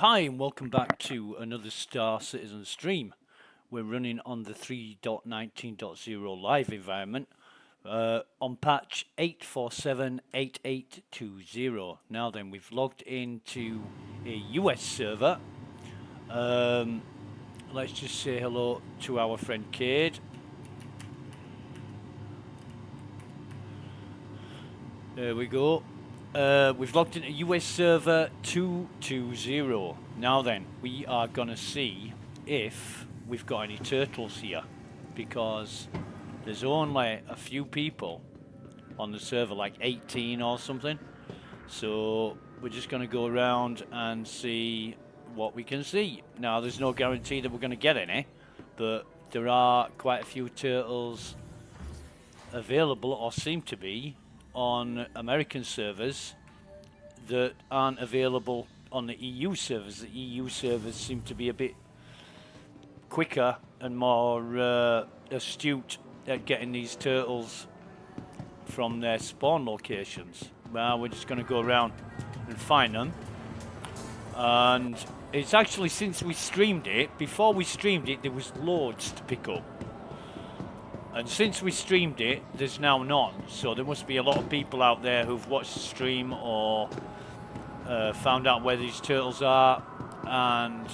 Hi and welcome back to another Star Citizen stream. We're running on the 3.19.0 live environment on patch 8478820. Now then, we've logged into a US server. Let's just say hello to our friend Cade. There we go. We've logged into US server 220. Now then, we are gonna see if we've got any turtles here, because there's only a few people on the server, like 18 or something. So we're just gonna go around and see what we can see. Now, there's no guarantee that we're gonna get any, but there are quite a few turtles available, or seem to be, on American servers that aren't available on the EU servers. The EU servers seem to be a bit quicker and more astute at getting these turtles from their spawn locations. Well, we're just going to go around and find them. And it's actually, since we streamed it, before we streamed it, there was loads to pick up. And since we streamed it, there's now none. So there must be a lot of people out there who've watched the stream or found out where these turtles are, and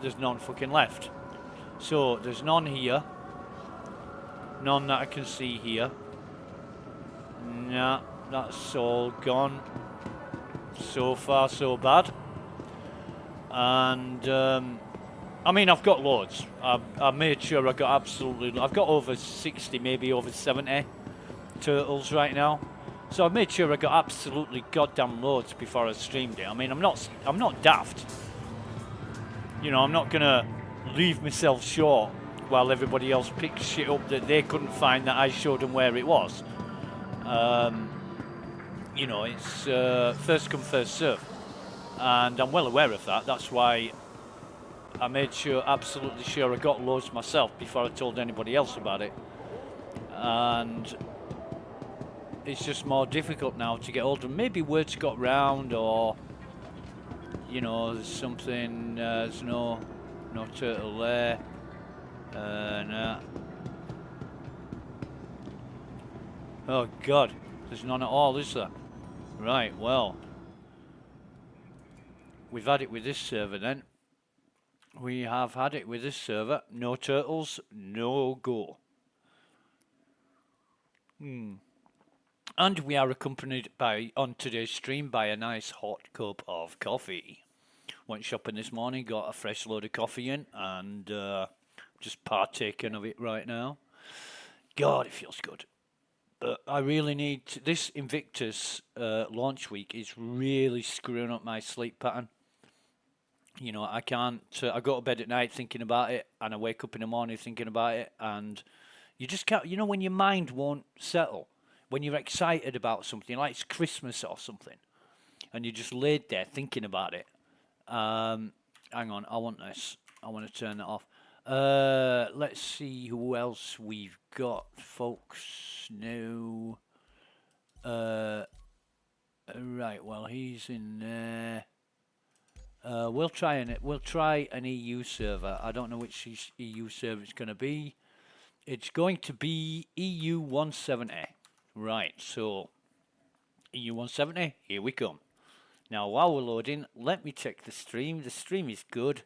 there's none fucking left. So there's none here. None that I can see here. Nah, that's all gone. So far, so bad. And I mean, I've got loads. I made sure I got I've got over 60, maybe over 70 turtles right now. So I made sure I got absolutely goddamn loads before I streamed it. I mean, I'm not daft. You know, I'm not gonna leave myself short while everybody else picks shit up that they couldn't find that I showed them where it was. You know, it's first come, first serve. And I'm well aware of that. That's why I made sure, absolutely sure, I got loads myself before I told anybody else about it. And it's just more difficult now to get hold of them. Maybe words got round, or, you know, there's something, there's no turtle there. Nah. Oh God, there's none at all, is there? Right, well, we've had it with this server then. We have had it with this server. No turtles, no go. And we are accompanied on today's stream by a nice hot cup of coffee. Went shopping this morning, got a fresh load of coffee in, and just partaking of it right now. God, it feels good. But I really need to, this Invictus launch week is really screwing up my sleep pattern. You know, I can't, I go to bed at night thinking about it, and I wake up in the morning thinking about it, and you just can't, you know, when your mind won't settle, when you're excited about something, like it's Christmas or something, and you just laid there thinking about it. Hang on, I want this. I want to turn that off. Let's see who else we've got, folks. No. Right, well, he's in there. We'll try an EU server. I don't know which EU server it's going to be. It's going to be EU 170. Right, so EU 170, here we come. Now, while we're loading, let me check the stream. The stream is good.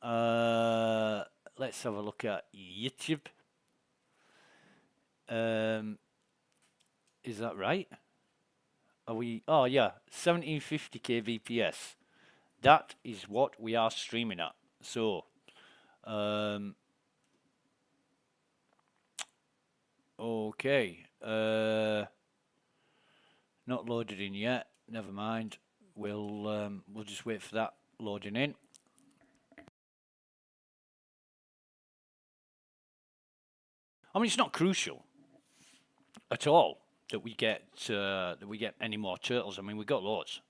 Let's have a look at YouTube. Is that right? Are we? Oh yeah, 1750 kbps. That is what we are streaming at. So, okay. Not loaded in yet. Never mind. We'll just wait for that loading in. I mean, it's not crucial at all that we get any more turtles. I mean, we got loads.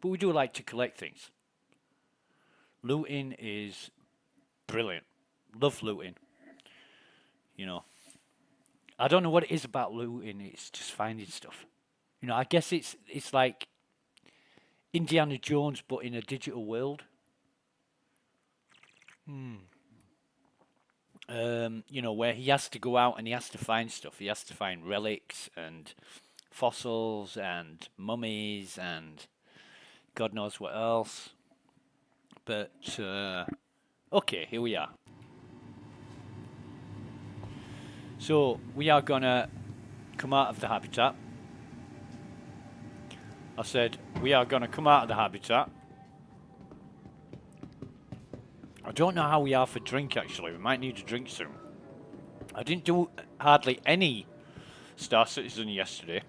But we do like to collect things. Looting is brilliant. Love looting. You know, I don't know what it is about looting. It's just finding stuff. You know, I guess it's like Indiana Jones, but in a digital world. You know, where he has to go out and he has to find stuff. He has to find relics and fossils and mummies and God knows what else. But okay, here we are. So we are gonna come out of the habitat. I said we are gonna come out of the habitat. I don't know how we are for drink actually. We might need a drink soon. I didn't do hardly any Star Citizen yesterday.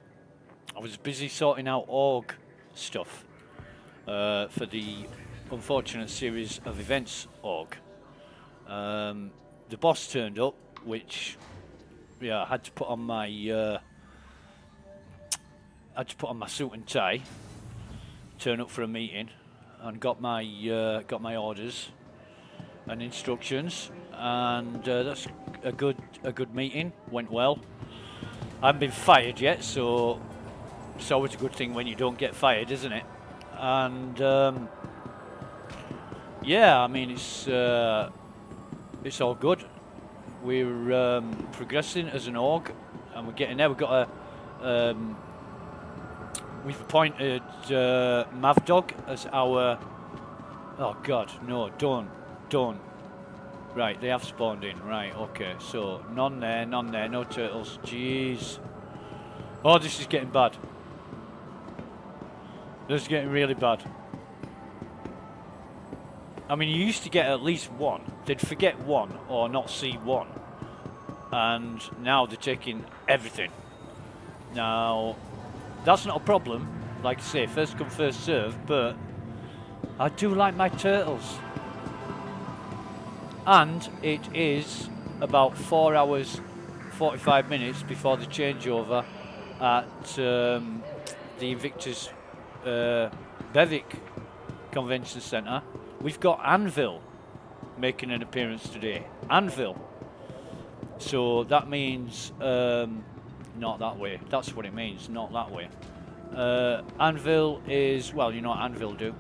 I was busy sorting out org stuff for the unfortunate series of events org. The boss turned up, which I had to put on my suit and tie, turn up for a meeting, and got my orders and instructions, and that's a good meeting. Went well. I haven't been fired yet, so it's always a good thing when you don't get fired, isn't it? And yeah, I mean it's all good. We're progressing as an org, and we're getting there. We've got we've appointed Mavdog as our. Oh God, no! Don't. Right, they have spawned in. Right, okay. So none there, no turtles. Jeez. Oh, this is getting bad. This is getting really bad. I mean, you used to get at least one. They'd forget one or not see one. And now they're taking everything. Now, that's not a problem. Like I say, first come, first serve, but I do like my turtles. And it is about 4 hours, 45 minutes before the changeover at the Invictus Bevic Convention Centre. We've got Anvil making an appearance today. Anvil. So that means not that way. That's what it means, not that way. Anvil is, well, you know what Anvil do.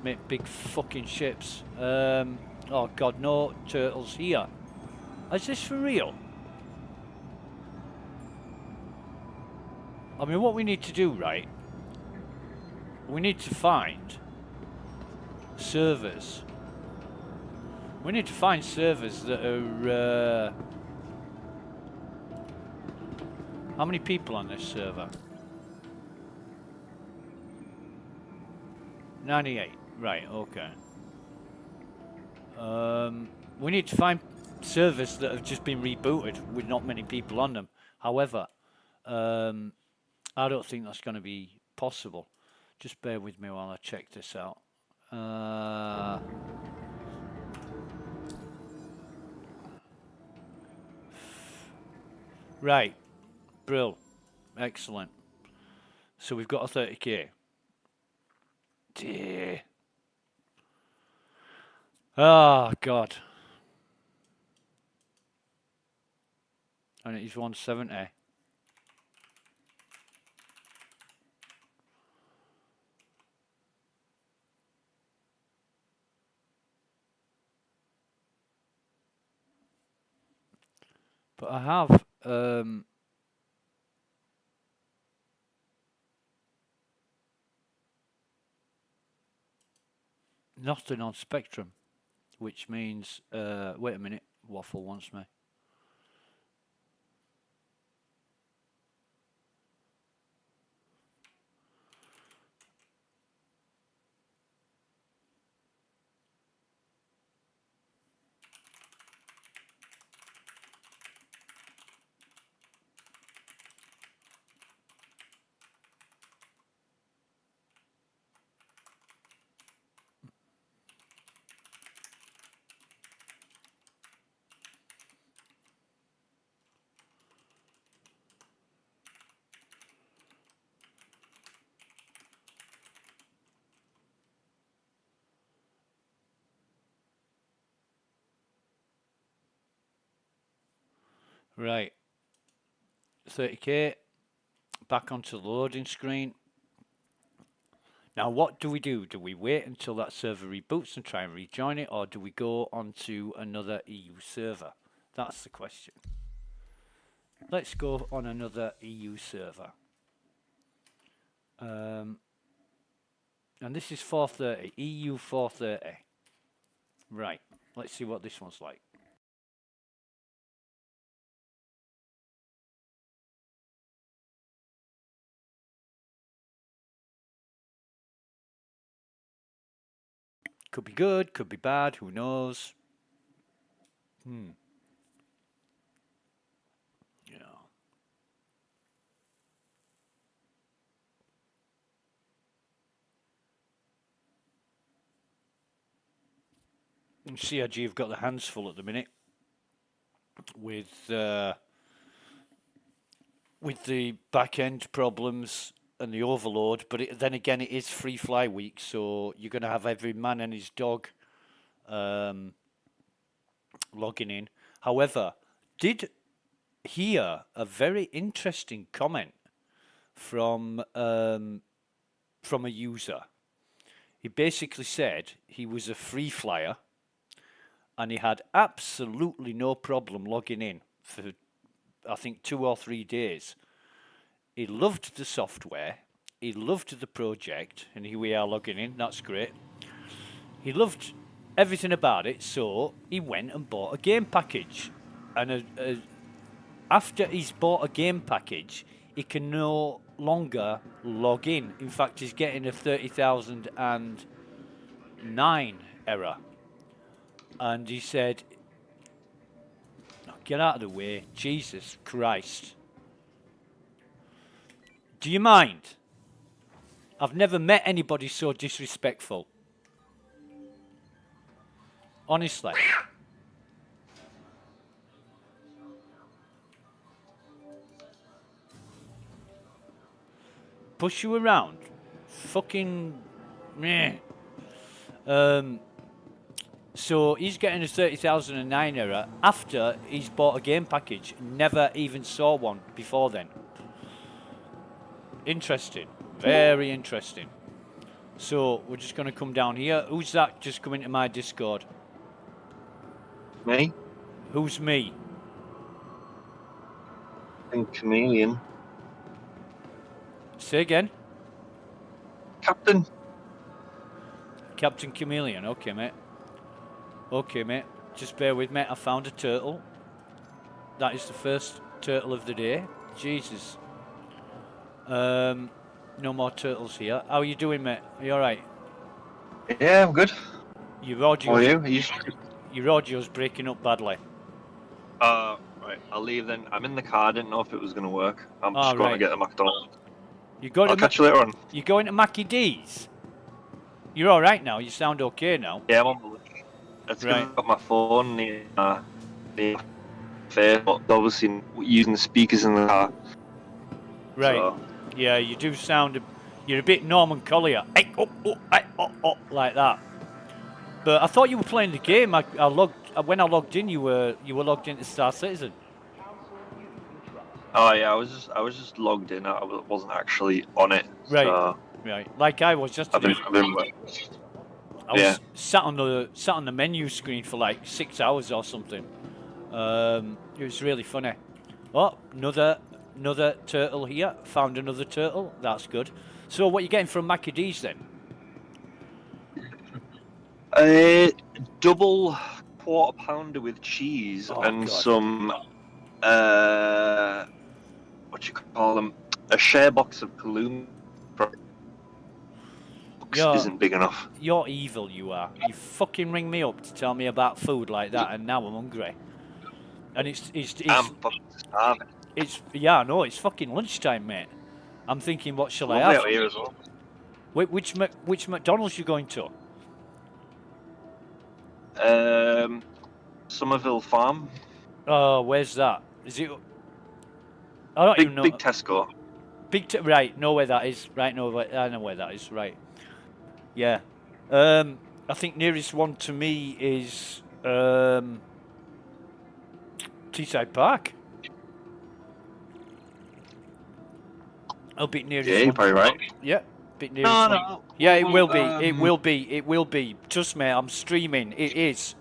Make big fucking ships. Oh God, no turtles here. Is this for real? I mean, what we need to do, right? We need to find servers. We need to find servers that are... how many people on this server? 98. Right, okay. We need to find servers that have just been rebooted with not many people on them. However, I don't think that's going to be possible. Just bear with me while I check this out. Right, Brill, excellent. So we've got a 30k. Dear. Oh God. And it's 170. But I have nothing on Spectrum, which means wait a minute, Waffle wants me. Right, 30k. Back onto the loading screen. Now, what do we do? Do we wait until that server reboots and try and rejoin it, or do we go onto another EU server? That's the question. Let's go on another EU server. And this is 430, EU 430. Right, let's see what this one's like. Could be good, could be bad, who knows? Yeah. And CRG have got their hands full at the minute with the back end problems and the overload. But then again, it is free fly week, so you're going to have every man and his dog logging in. However, did hear a very interesting comment from a user. He basically said he was a free flyer and he had absolutely no problem logging in for, I think, 2 or 3 days. He loved the software, he loved the project, and here we are logging in, that's great. He loved everything about it, so he went and bought a game package. And after he's bought a game package, he can no longer log in. In fact, he's getting a 30,009 error. And he said, get out of the way, Jesus Christ. Do you mind? I've never met anybody so disrespectful. Honestly. Push you around. Fucking meh. So he's getting a 30,009 error after he's bought a game package. Never even saw one before then. Interesting. Very interesting. So we're just going to come down here. Who's that just come into my Discord? Me? Who's me? And Chameleon. Say again. Captain. Captain Chameleon. Okay, mate. Okay, mate. Just bear with me. I found a turtle. That is the first turtle of the day. Jesus. No more turtles here. How are you doing, mate? Are you alright? Yeah, I'm good. Your audio's, How are you? Your audio's breaking up badly. Right. I'll leave then. I'm in the car. I didn't know if it was going to work. I'm just going to get a McDonald's. I'll catch you later on. You going to Mackie D's? You're alright now? You sound okay now? Yeah, I'm on the list. It's because I've got my phone near the face, but obviously using the speakers in the car. Right. So. Yeah, you do sound... You're a bit Norman Collier. Hey, like that. But I thought you were playing the game. When I logged in, you were logged into Star Citizen. Oh yeah, I was just logged in. I wasn't actually on it. Right. So Right. Like I was just. I was sat on the menu screen for like 6 hours or something. It was really funny. Oh, another turtle here. Found another turtle. That's good. So what are you getting from Mackie D's then? A double quarter pounder with cheese and God. some what you call them, a share box of Palooza. Isn't big enough. You're evil, you are. You fucking ring me up to tell me about food like that, and now I'm hungry. And it's I'm fucking starving. I know, it's fucking lunchtime, mate. I'm thinking, what shall I have? Out here as well. Wait, which McDonald's you going to? Somerville Farm. Oh, where's that? Is it? I don't even know. Big Tesco. Right, know where that is. Right, I know where that is. Right. Yeah. I think nearest one to me is Teesside Park. A bit near Yeah, this you're one. probably right. Yeah, bit near this No, one. no. Yeah, it will be. Well, It will be. It will be. Trust me, I'm streaming. It is.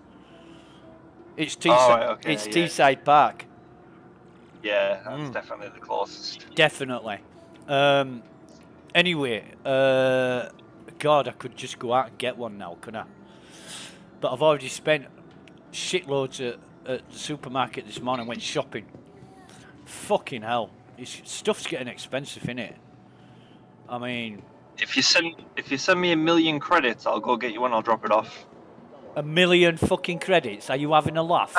It's all Teesside. right, It's okay, yeah. Teesside Park. Yeah, that's definitely the closest. Definitely. Anyway, God, I could just go out and get one now, couldn't I? But I've already spent shitloads at the supermarket this morning. Went shopping. Fucking hell, stuff's getting expensive, innit? I mean, If you send me 1,000,000 credits, I'll go get you one. I'll drop it off. 1,000,000 fucking credits. Are you having a laugh?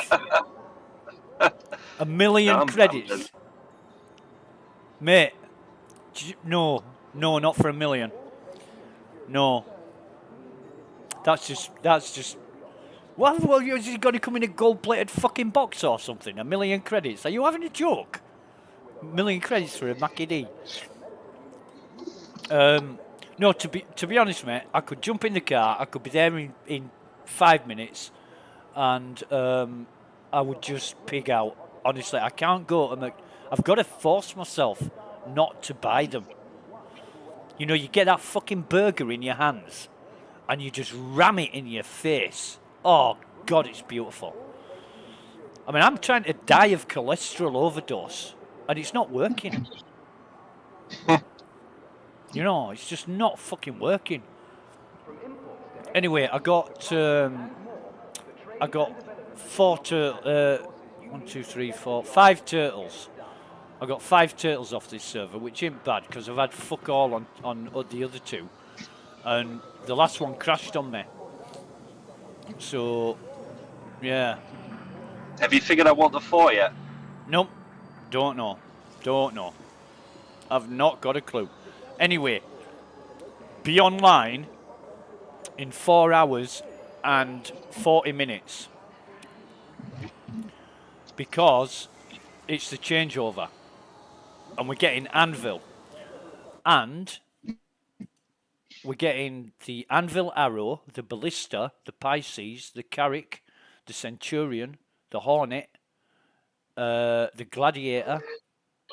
A No, million I'm good. credits, mate. No, no, not for 1,000,000. No, that's just. Well, is he going to come in a gold-plated fucking box or something? 1,000,000 credits? Are you having a joke? 1,000,000 credits for a Mackie D? No, to be honest, mate, I could jump in the car. I could be there in 5 minutes, and I would just pig out. Honestly, I can't go to I've got to force myself not to buy them. You know, you get that fucking burger in your hands, and you just ram it in your face. Oh God, it's beautiful. I mean, I'm trying to die of cholesterol overdose, and it's not working. You know, it's just not fucking working. Anyway, I got five turtles. I got 5 turtles off this server, which ain't bad because I've had fuck all on the other 2, and the last one crashed on me. So, yeah. Have you figured out what they're for yet? Nope. Don't know. I've not got a clue. Anyway, be online in 4 hours and 40 minutes because it's the changeover, and we're getting Anvil, and we're getting the Anvil Arrow, the Ballista, the Pisces, the Carrick, the Centurion, the Hornet, the Gladiator,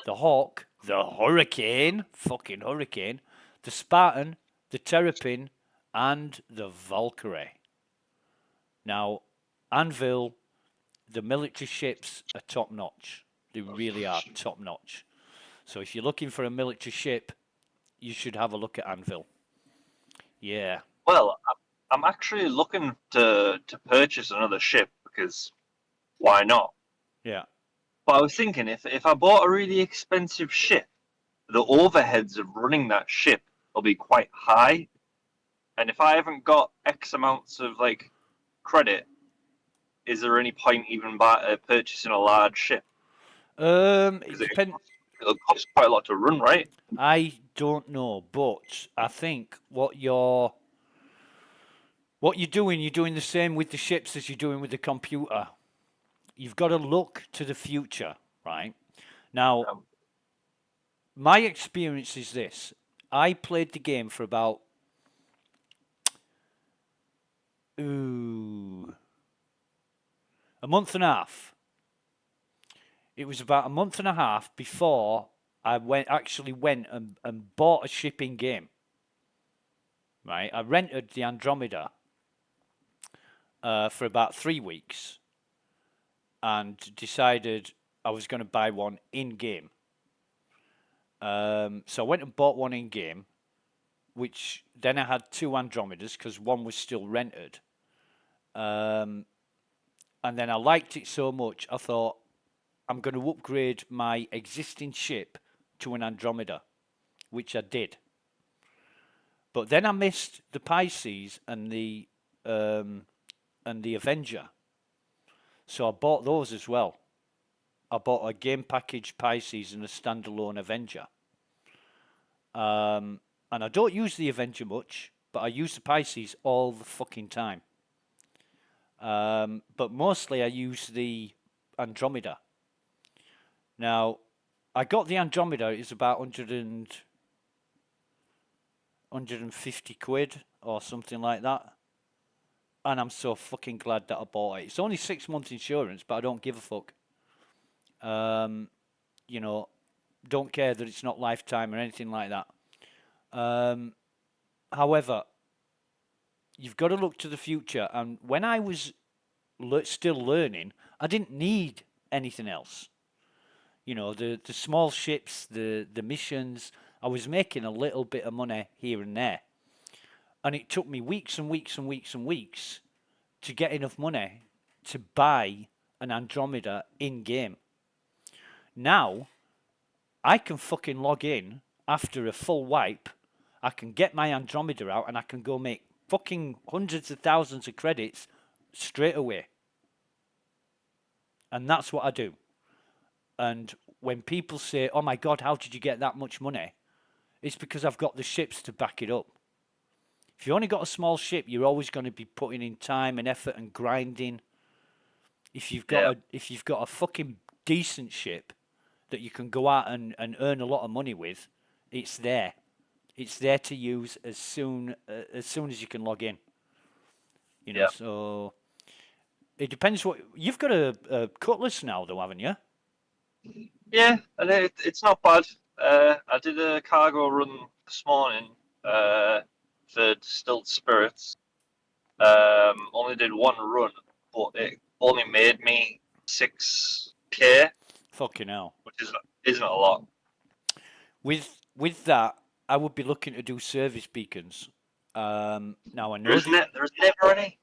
the Hawk, the Hurricane, fucking Hurricane, the Spartan, the Terrapin, and the Valkyrie. Now, Anvil, the military ships are top notch. They really are top notch. So if you're looking for a military ship, you should have a look at Anvil. Yeah. Well, I'm actually looking to purchase another ship because why not? Yeah. But I was thinking if I bought a really expensive ship, the overheads of running that ship will be quite high, and if I haven't got X amounts of like credit, is there any point even purchasing a large ship? It depends. It'll cost quite a lot to run, right? I don't know, but I think what you're doing, you're doing the same with the ships as you're doing with the computer. You've got to look to the future, right? Now, my experience is this. I played the game for about a month and a half. It was about a month and a half before I actually went and bought a ship in game. Right, I rented the Andromeda for about 3 weeks and decided I was going to buy one in game. So I went and bought one in game, which then I had 2 Andromedas because one was still rented. And then I liked it so much, I thought, I'm going to upgrade my existing ship to an Andromeda, which I did. But then I missed the Pisces and the Avenger, so I bought those as well. I bought a game package Pisces and a standalone Avenger. And I don't use the Avenger much, but I use the Pisces all the fucking time. But mostly I use the Andromeda. Now, I got the Andromeda, it's about 150 quid or something like that. And I'm so fucking glad that I bought it. It's only 6 months insurance, but I don't give a fuck. You know, Don't care that it's not lifetime or anything like that. However, you've got to look to the future. And when I was still learning, I didn't need anything else. You know, the small ships, the missions. I was making a little bit of money here and there. And it took me weeks and weeks and weeks and weeks to get enough money to buy an Andromeda in-game. Now, I can fucking log in after a full wipe. I can get my Andromeda out and I can go make fucking hundreds of thousands of credits straight away. And that's what I do. And when people say, oh my God, how did you get that much money? It's because I've got the ships to back it up. If you only got a small ship, you're always going to be putting in time and effort and grinding. If you've got a fucking decent ship that you can go out and earn a lot of money with, it's there. It's there to use as soon as you can log in. You know, so it depends what you've got a Cutlass now, though, haven't you? Yeah, and it's not bad. I did a cargo run this morning for Distilled Spirits. Only did one run, but it only made me 6K. Fucking hell. Which isn't a lot. With that, I would be looking to do service beacons. Now I know there's never any.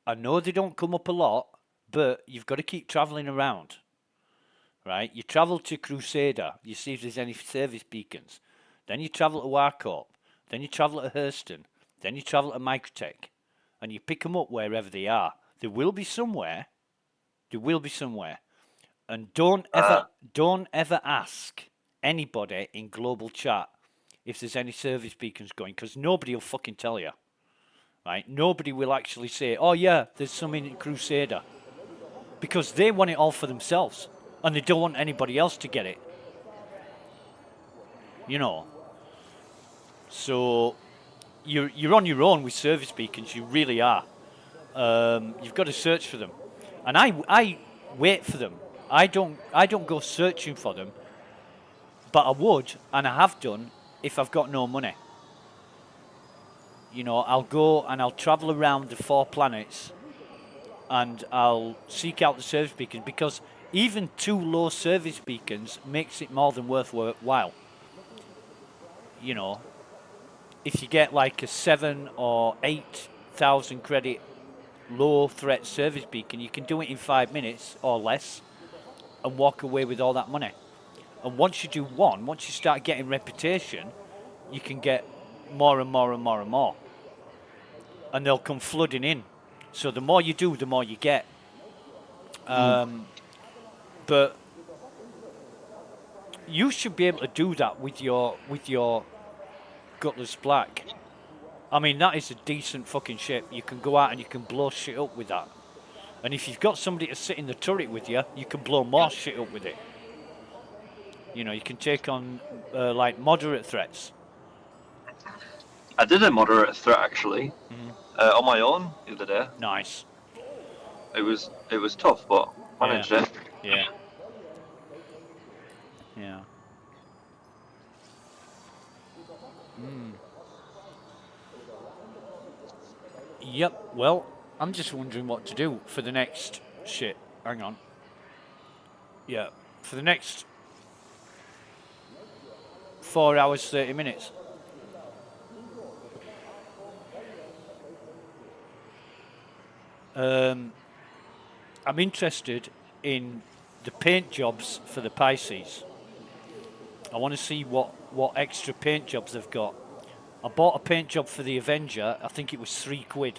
I know they don't come up a lot, but you've got to keep travelling around. Right? You travel to Crusader, you see if there's any service beacons. Then you travel to Warcorp. Then you travel to Hurston. Then you travel to Microtech. And you pick them up wherever they are. There will be somewhere. And don't ever ask anybody in global chat if there's any service beacons going, because nobody will fucking tell you. Right? Nobody will actually say, oh yeah, there's some in Crusader. Because they want it all for themselves. And they don't want anybody else to get it. You know. So you're on your own with service beacons, you really are. You've got to search for them. And I wait for them. I don't go searching for them. But I would, and I have done, if I've got no money. You know, I'll go and I'll travel around the 4 planets and I'll seek out the service beacons, because even 2 low service beacons makes it more than worthwhile. You know, if you get like a 7 or 8,000 credit low threat service beacon, you can do it in 5 minutes or less and walk away with all that money. And once you do one, once you start getting reputation, you can get more and more and more and more. And they'll come flooding in. So the more you do, the more you get. But you should be able to do that with your Gutless Black. I mean, that is a decent fucking ship. You can go out and you can blow shit up with that. And if you've got somebody to sit in the turret with you, you can blow more shit up with it. You know, you can take on like moderate threats. I did a moderate threat actually, on my own the other day. Nice. It was tough, but managed it. Yeah. Yeah. Yep. Well, I'm just wondering what to do for the next shit. Hang on. Yeah. For the next 4 hours, 30 minutes. I'm interested in the paint jobs for the Pisces. I want to see what extra paint jobs they've got. I bought a paint job for the Avenger. I think it was £3.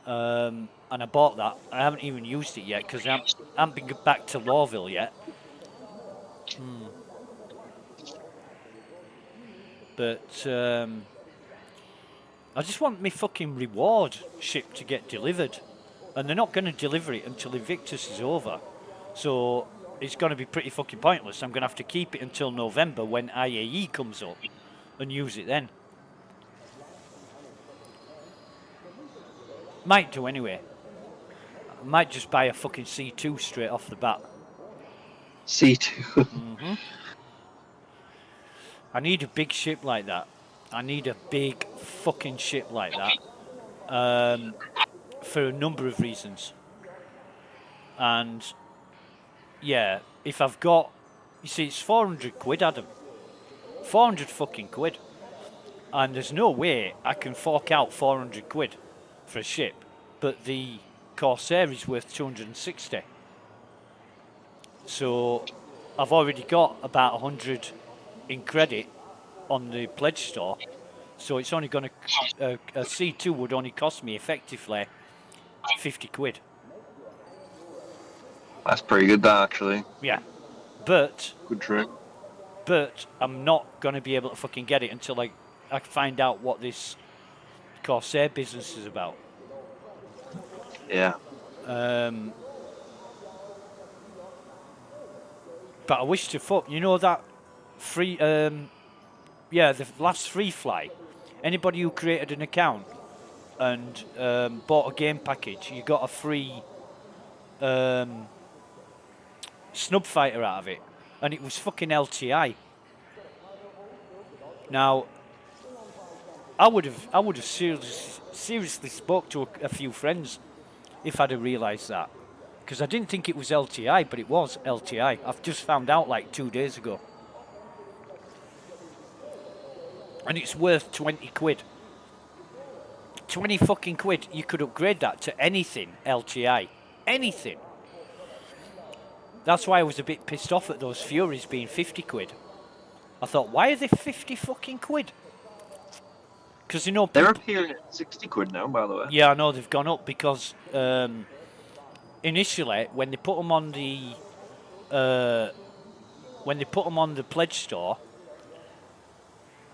And I bought that. I haven't even used it yet because I haven't been back to Lawville yet. But I just want my fucking reward ship to get delivered. And they're not going to deliver it until Invictus is over. So it's going to be pretty fucking pointless. I'm going to have to keep it until November when IAE comes up and use it then. Might do anyway. I might just buy a fucking C2 straight off the bat. C2. I need a big ship like that. I need a big fucking ship like that. For a number of reasons. And yeah, if I've got, you see, it's 400 quid, Adam. 400 fucking quid. And there's no way I can fork out 400 quid for a ship. But the Corsair is worth 260. So I've already got about 100 in credit on the pledge store. So it's only going to, a C2 would only cost me effectively 50 quid. That's pretty good, that, actually. Yeah. But Good trick. But I'm not going to be able to fucking get it until I find out what this Corsair business is about. Yeah. But I wish to fuck, you know that free, the last free fly, anybody who created an account and bought a game package, you got a free snub fighter out of it. And it was fucking LTI. Now, I would have seriously spoke to a few friends if I'd have realised that. Because I didn't think it was LTI, but it was LTI. I've just found out like 2 days ago. And it's worth 20 quid. 20 fucking quid. You could upgrade that to anything LTI. Anything. That's why I was a bit pissed off at those Furies being 50 quid. I thought, why are they 50 fucking quid? Because you know they're appearing at 60 quid now, by the way. Yeah, I know they've gone up because initially when they put them on the pledge store,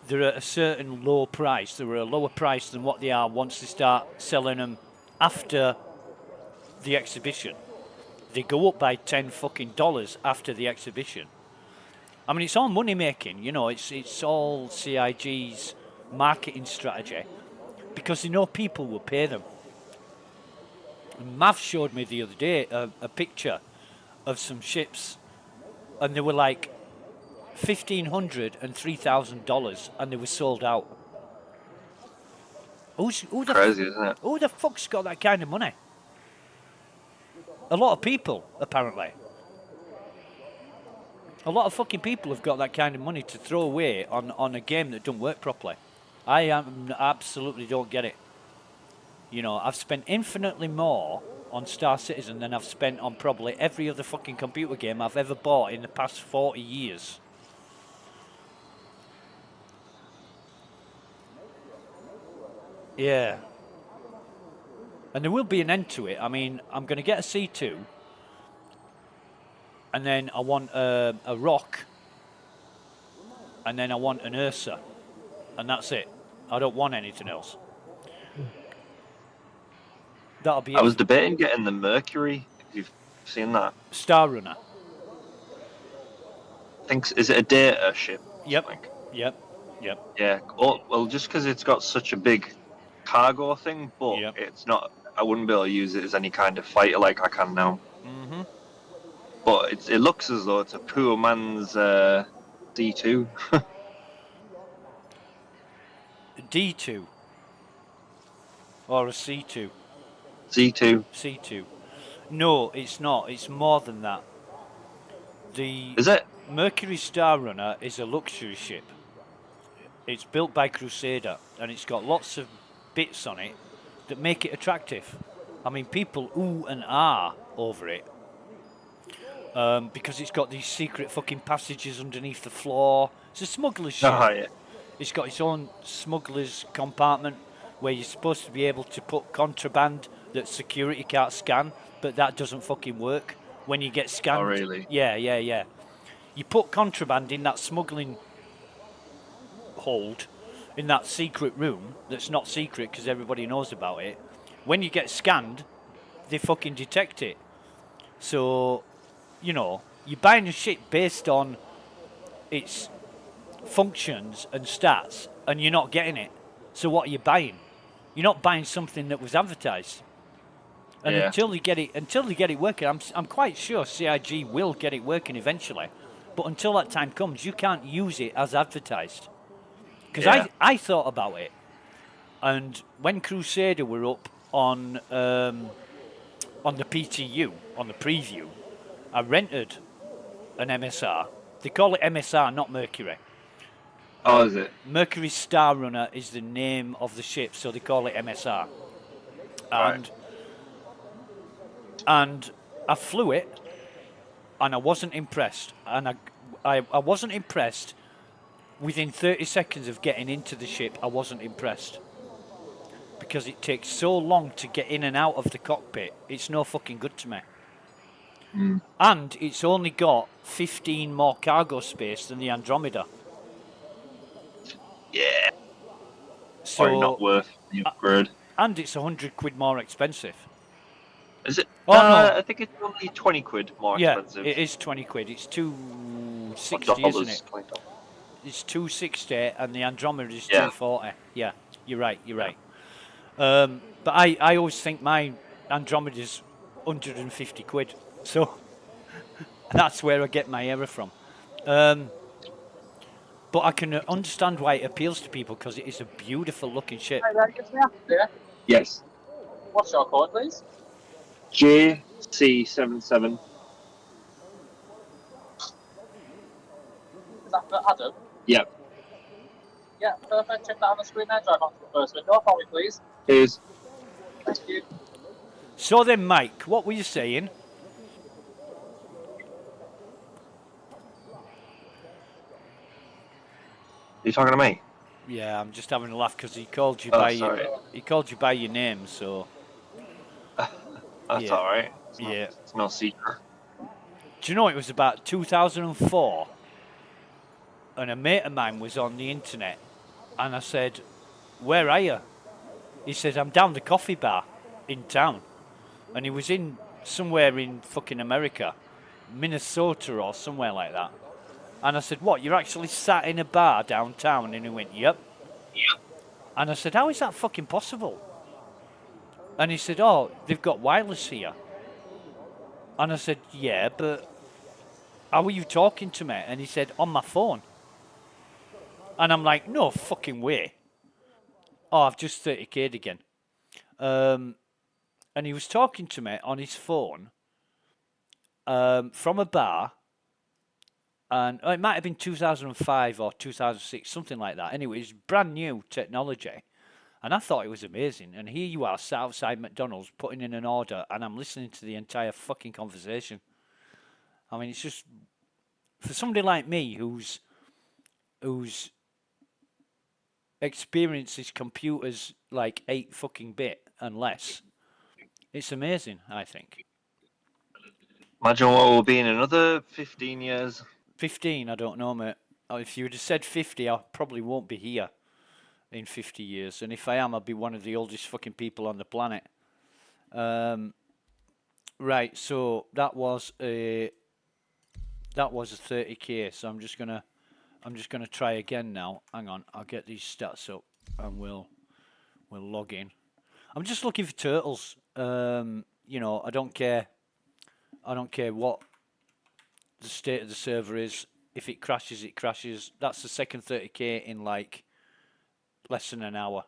they're at a certain low price. They're at a lower price than what they are once they start selling them after the exhibition. They go up by $10 fucking after the exhibition. I mean, it's all money making, you know. It's all CIG's marketing strategy because they know people will pay them. And Mav showed me the other day a picture of some ships, and they were like $1,500 and $3,000, and they were sold out. Crazy, isn't it? Who the fuck's got that kind of money? A lot of people, apparently. A lot of fucking people have got that kind of money to throw away on a game that don't work properly. I absolutely don't get it. You know, I've spent infinitely more on Star Citizen than I've spent on probably every other fucking computer game I've ever bought in the past 40 years. Yeah. And there will be an end to it. I mean, I'm going to get a C2. And then I want a Rock. And then I want an Ursa. And that's it. I don't want anything else. That'll be it. I was debating getting the Mercury. If you've seen that. Star Runner. Is it a data ship? Yep. Yep. Yeah. Oh, well, just because it's got such a big cargo thing, but it's not. I wouldn't be able to use it as any kind of fighter like I can now. Mm-hmm. But it looks as though it's a poor man's D2. D2 or a C2? C2. C2. No, it's not. It's more than that. Is it? Mercury Star Runner is a luxury ship. It's built by Crusader, and it's got lots of bits on it that make it attractive. I mean, people ooh and ah over it. Because it's got these secret fucking passages underneath the floor. It's a smuggler's ship. Oh, yeah. It's got its own smuggler's compartment where you're supposed to be able to put contraband that security can't scan, but that doesn't fucking work when you get scanned. Oh, really? Yeah. You put contraband in that smuggling hold, in that secret room that's not secret because everybody knows about it. When you get scanned, they fucking detect it. So, you know, you're buying a ship based on its functions and stats, and you're not getting it. So what are you buying? You're not buying something that was advertised. And Yeah. until they get it working, I'm quite sure CIG will get it working eventually. But until that time comes, you can't use it as advertised. Because I thought about it, and when Crusader were up on the PTU, on the preview, I rented an MSR. They call it MSR, not Mercury. Oh, is it? Mercury Star Runner is the name of the ship, so they call it MSR. Right. And I flew it, and I wasn't impressed. And I wasn't impressed. Within 30 seconds of getting into the ship, I wasn't impressed. Because it takes so long to get in and out of the cockpit, it's no fucking good to me. Mm. And it's only got 15 more cargo space than the Andromeda. Yeah. So, Or not worth the upgrade. And it's 100 quid more expensive. Is it? Oh, no. I think it's only 20 quid more expensive. Yeah, it is 20 quid. It's 260, $20, isn't it? $20. It's 260 and the Andromeda is Yeah. 240. Yeah, you're right. But I always think my Andromeda's 150 quid. So that's where I get my error from. But I can understand why it appeals to people because it is a beautiful looking ship. Yes. What's your code, please? JC77. Is that for Adam? Yep. Yeah, perfect. Check that on the screen there. Drive on to the first window for me, please. Here's. Thank you. So then, Mike, what were you saying? You talking to me? Yeah, I'm just having a laugh because he called you he called you by your name. So that's all right. Yeah, it's no secret. Do you know it was about 2004, and a mate of mine was on the internet, and I said, "Where are you?" He said, "I'm down the coffee bar in town," and he was in somewhere in fucking America, Minnesota or somewhere like that. And I said, "What? You're actually sat in a bar downtown?" And he went, "Yep." Yep. And I said, "How is that fucking possible?" And he said, "Oh, they've got wireless here." And I said, "Yeah, but how are you talking to me?" And he said, "On my phone." And I'm like, "No fucking way." Oh, I've just 30k'd again. And he was talking to me on his phone from a bar. And it might have been 2005 or 2006, something like that. Anyway, it's brand new technology. And I thought it was amazing. And here you are, sat outside McDonald's, putting in an order, and I'm listening to the entire fucking conversation. I mean, it's just, for somebody like me who's experiences computers like 8 fucking bit and less, it's amazing, I think. Imagine what will be in another 15 years. 15, I don't know, mate. If you would have said 50, I probably won't be here in 50 years. And if I am, I'll be one of the oldest fucking people on the planet. Right, so that was a 30k. So I'm just gonna try again now. Hang on, I'll get these stats up and we'll log in. I'm just looking for turtles. You know, I don't care what the state of the server is. If it crashes, it crashes. That's the second 30k in like less than an hour.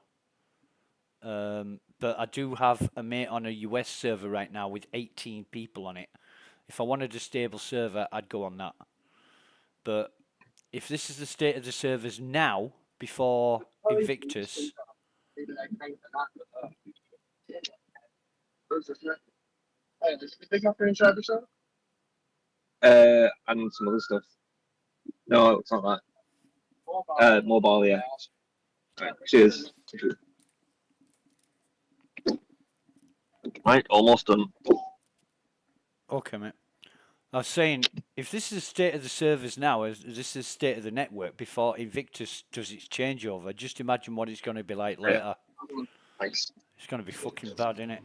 But I do have a mate on a US server right now with 18 people on it. If I wanted a stable server, I'd go on that. But if this is the state of the servers now, before Invictus, And some other stuff. No, it's not that. Mobile, yeah. Right, cheers. Right, almost done. okay, mate. I was saying, if this is the state of the servers now, this is the state of the network before Invictus does its changeover, just imagine what it's going to be like later. Yeah. Thanks. It's going to be fucking bad, innit?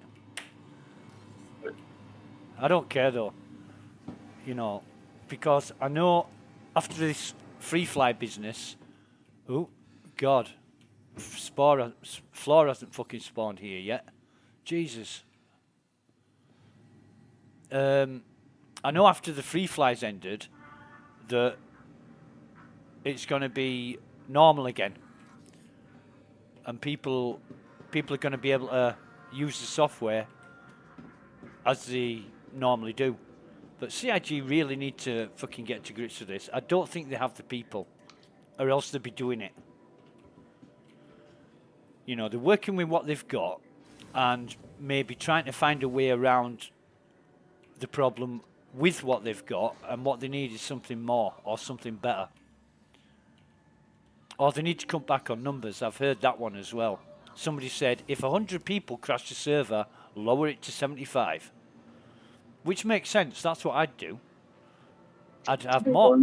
I don't care, though. You know, because I know after this free fly business, oh, God, Floor hasn't fucking spawned here yet. Jesus. I know after the free flies ended that it's going to be normal again, and people are going to be able to use the software as they normally do. But CIG really need to fucking get to grips with this. I don't think they have the people, or else they'd be doing it. You know, they're working with what they've got and maybe trying to find a way around the problem with what they've got, and what they need is something more or something better. Or they need to come back on numbers. I've heard that one as well. Somebody said, if 100 people crash the server, lower it to 75. Which makes sense. That's what I'd do. I'd have more.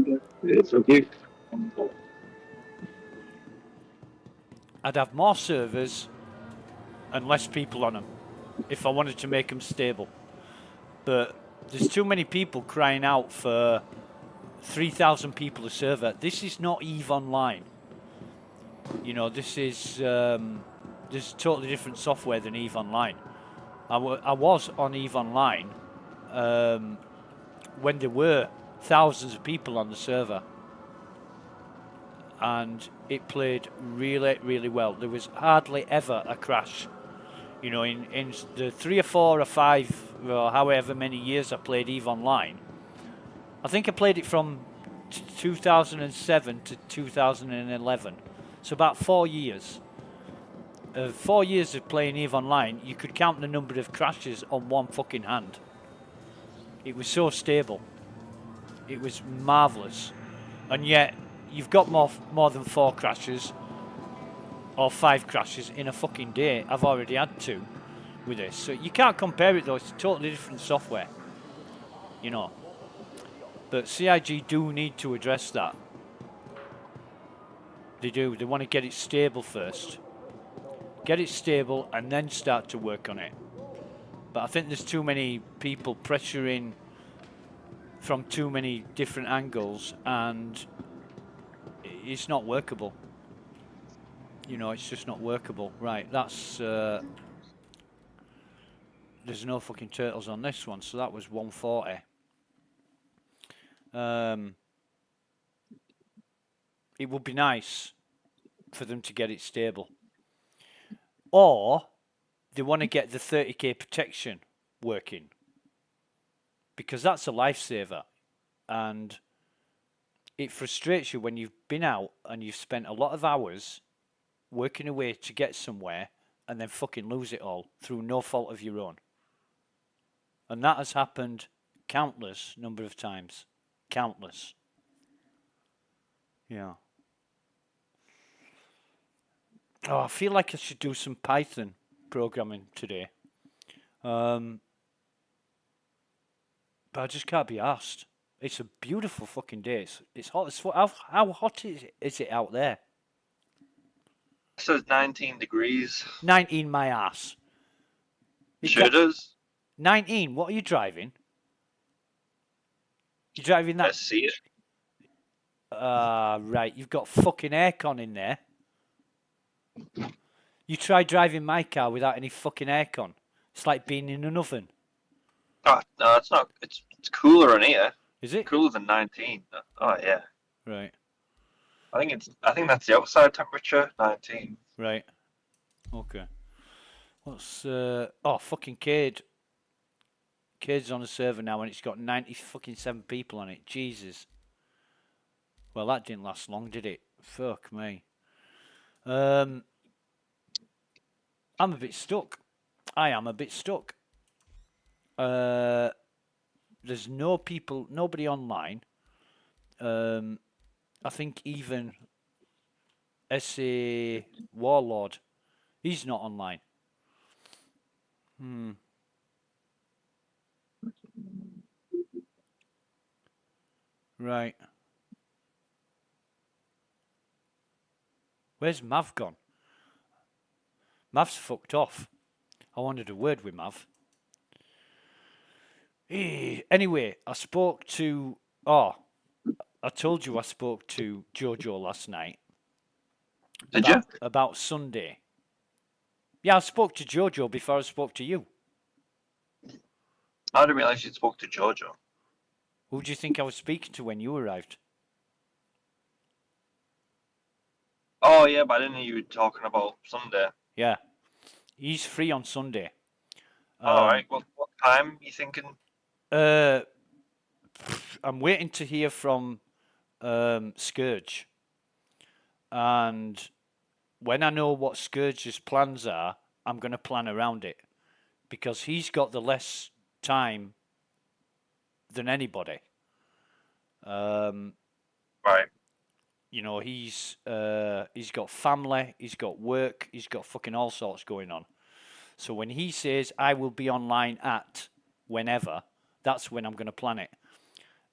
I'd have more servers and less people on them if I wanted to make them stable. But there's too many people crying out for 3,000 people a server. This is not EVE Online. You know, this is totally different software than EVE Online. I was on EVE Online when there were thousands of people on the server, and it played really, really well. There was hardly ever a crash. You know, in the 3 or 4 or 5 or however many years I played EVE Online, I think I played it from 2007 to 2011. So about 4 years. 4 years of playing EVE Online, you could count the number of crashes on one fucking hand. It was so stable. It was marvellous. And yet, you've got more than 4 crashes or 5 crashes in a fucking day. I've already had 2 with this. So you can't compare it though, it's totally different software. You know. But CIG do need to address that. They do. They want to get it stable first. Get it stable and then start to work on it. But I think there's too many people pressuring from too many different angles, and it's not workable. You know, it's just not workable. Right, that's... there's no fucking turtles on this one, so that was 140. It would be nice for them to get it stable. Or they want to get the 30k protection working, because that's a lifesaver, and it frustrates you when you've been out and you've spent a lot of hours working away to get somewhere and then fucking lose it all through no fault of your own. And that has happened countless number of times. Countless. Yeah. Oh, I feel like I should do some Python programming today. But I just can't be asked. It's a beautiful fucking day. It's hot as fuck. How hot is it out there? It says 19 degrees. 19 my ass. Sure does. 19? What are you driving? You driving that? Let's see it. Right. You've got fucking aircon in there. You try driving my car without any fucking aircon. It's like being in an oven. Oh, no, it's not. It's cooler in here. Is it? Cooler than 19. Oh yeah. Right. I think that's the outside temperature, 19. Right. Okay. What's oh, fucking Cade. Cade's on a server now and it's got 97 people on it. Jesus. Well, that didn't last long, did it? Fuck me. I'm a bit stuck. I am a bit stuck. There's nobody online. I think even SA Warlord, he's not online. Right. Where's Mav gone? Mav's fucked off. I wanted a word with Mav. Anyway, I spoke to... Oh, I told you I spoke to Jojo last night. Did you? About Sunday. Yeah, I spoke to Jojo before I spoke to you. I didn't realise you spoke to Jojo. Who do you think I was speaking to when you arrived? Oh yeah, but I didn't know you were talking about Sunday. Yeah, he's free on Sunday. All right. What time you thinking? I'm waiting to hear from Scourge, and when I know what Scourge's plans are, I'm going to plan around it, because he's got the less time than anybody. Right. You know, he's got family, he's got work, he's got fucking all sorts going on. So when he says I will be online at whenever, that's when I'm going to plan it.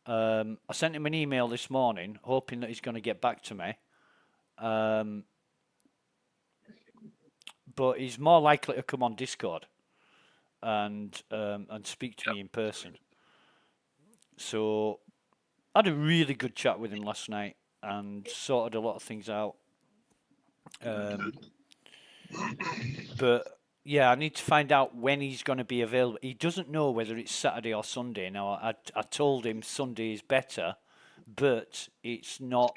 I sent him an email this morning, hoping that he's going to get back to me. But he's more likely to come on Discord and speak to me in person. So I had a really good chat with him last night and sorted a lot of things out. But yeah, I need to find out when he's going to be available. He doesn't know whether it's Saturday or Sunday. Now, I told him Sunday is better, but it's not.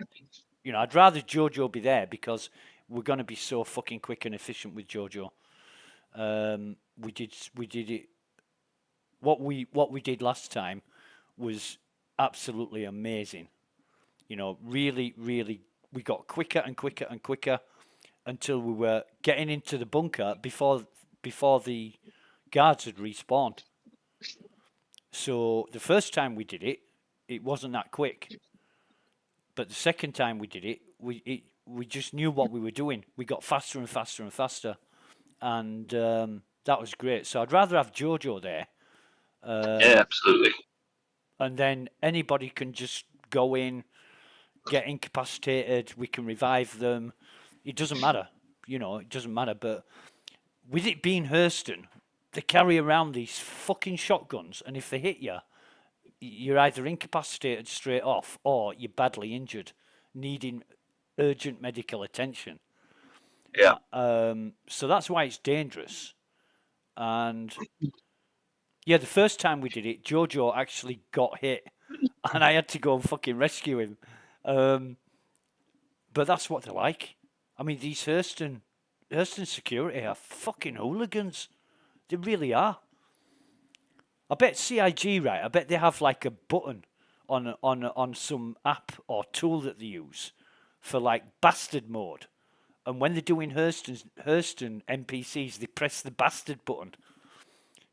You know, I'd rather Jojo be there, because we're going to be so fucking quick and efficient with Jojo. We did it. What we did last time was absolutely amazing. You know, really, really, we got quicker and quicker and quicker until we were getting into the bunker before the guards had respawned. So the first time we did it, it wasn't that quick. But the second time we did it, we just knew what we were doing. We got faster and faster and faster, and that was great. So I'd rather have Jojo there. Yeah, absolutely. And then anybody can just go in, get incapacitated. We can revive them. It doesn't matter. You know, it doesn't matter. But with it being Hurston, they carry around these fucking shotguns, and if they hit you, you're either incapacitated straight off, or you're badly injured, needing urgent medical attention. Yeah. So that's why it's dangerous. And yeah, the first time we did it, Jojo actually got hit, and I had to go and fucking rescue him. But that's what they're like. I mean, these Hurston security are fucking hooligans. They really are. I bet CIG, right? I bet they have like a button on some app or tool that they use for like bastard mode. And when they're doing Hurston NPCs, they press the bastard button.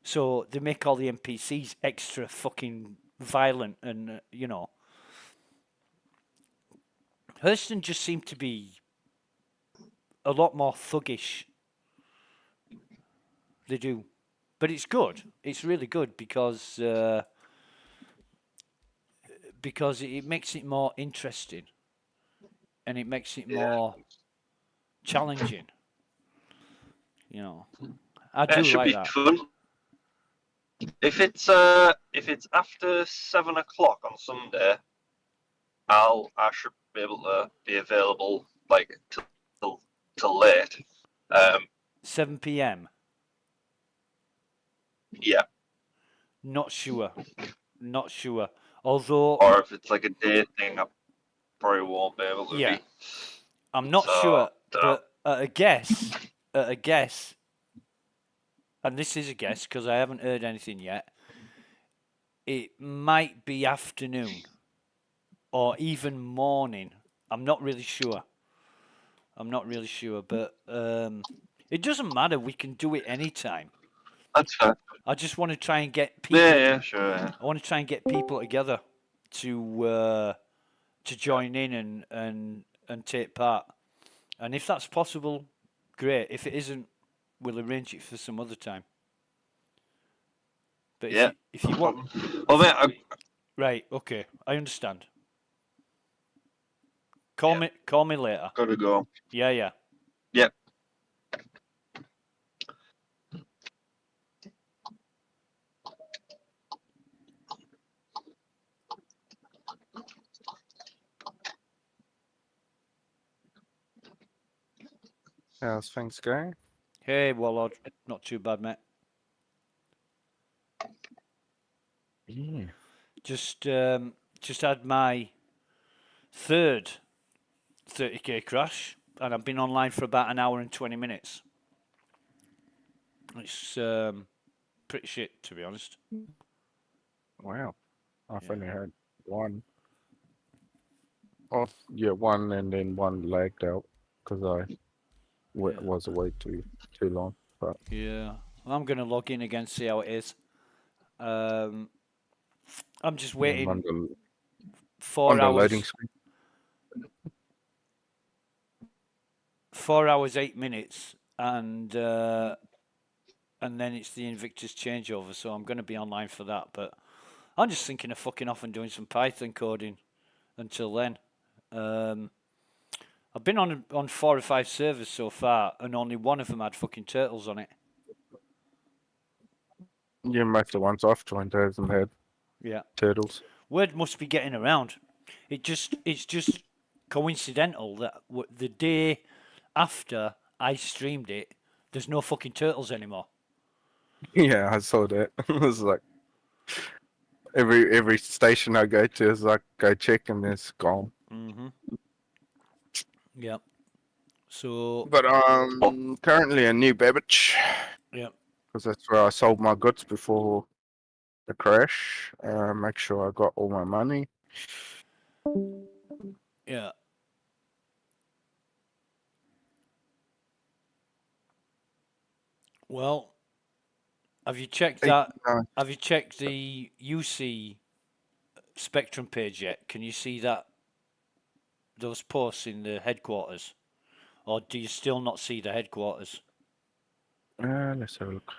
So they make all the NPCs extra fucking violent, and you know. Hurston just seemed to be a lot more thuggish. They do. But it's good. It's really good, because it makes it more interesting, and it makes it more challenging. You know, I do It should like be that. fun. If it's after 7 o'clock on Sunday, I should be able to be available like till late. 7 p.m. Yeah. Not sure. Not sure. Although, Or if it's like a day thing, I probably won't be able to yeah, be. I'm not So, sure. dunno. But at a guess, and this is a guess because I haven't heard anything yet, it might be afternoon or even morning. I'm not really sure. But it doesn't matter. We can do it anytime. That's fair. I just want to try and get people. Yeah, sure. Yeah. I want to try and get people together to join in and take part. And if that's possible, great. If it isn't, we'll arrange it for some other time. But Yeah. if you want, Well, mate, right, okay, I understand. Call me later. gotta go. Yeah, yeah. Yep. How's things going? Hey, Warlord. Not too bad, mate. Yeah. Just had my third 30k crash, and I've been online for about an hour and 20 minutes. It's pretty shit, to be honest. Wow. I've Yeah. only had one. Oh, yeah, one and then one lagged out because I Yeah. was away too long. But Yeah. Well, I'm going to log in again, see how it is. I'm just I'm waiting on 4 the loading hours, screen. 4 hours, 8 minutes, and then it's the Invictus changeover, so I'm going to be online for that. But I'm just thinking of fucking off and doing some Python coding until then. I've been on 4 or 5 servers so far, and only one of them had fucking turtles on it. Yeah, most of the ones I've joined hasn't had Yeah. turtles. Word must be getting around. It's just coincidental that the day after I streamed it, there's no fucking turtles anymore. Yeah, I saw that. It was like every station I go to is like go check and it's gone. Mm-hmm. Yeah. So. But currently in New Babbage Yeah. because that's where I sold my goods before the crash. Make sure I got all my money. Yeah. Well, have you checked that? Have you checked the UC Spectrum page yet? Can you see those posts in the headquarters, or do you still not see the headquarters? Let's have a look.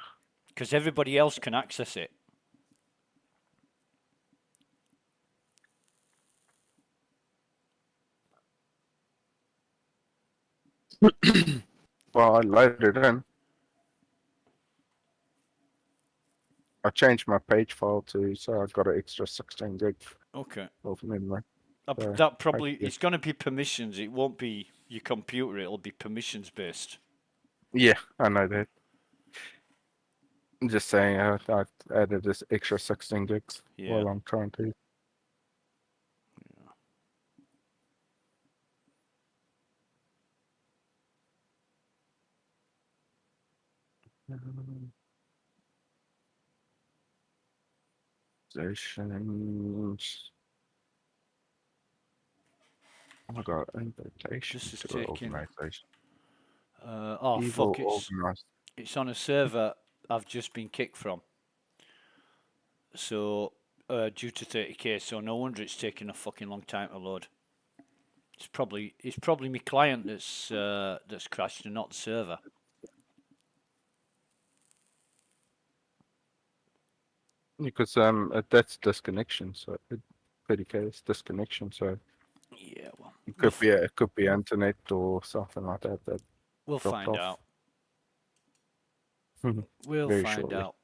Because everybody else can access it. Well, I loaded in. I changed my page file to so I got an extra 16 gig Okay. of memory. So That probably it's going to be permissions. It won't be your computer. It'll be permissions based. yeah, I know that. I'm just saying I added this extra 16 gigs Yeah. while I'm trying to. Organizations. I got invitation This is to an taking. organization. Oh Evil fuck! organized. It's on a server I've just been kicked from. So due to 30k, so no wonder it's taking a fucking long time to load. It's probably my client that's crashed and not the server. Because that's disconnection, so it 30k is disconnection, so Yeah, well, it could be internet or something like that that we'll dropped find off. out. We'll Very find shortly. out.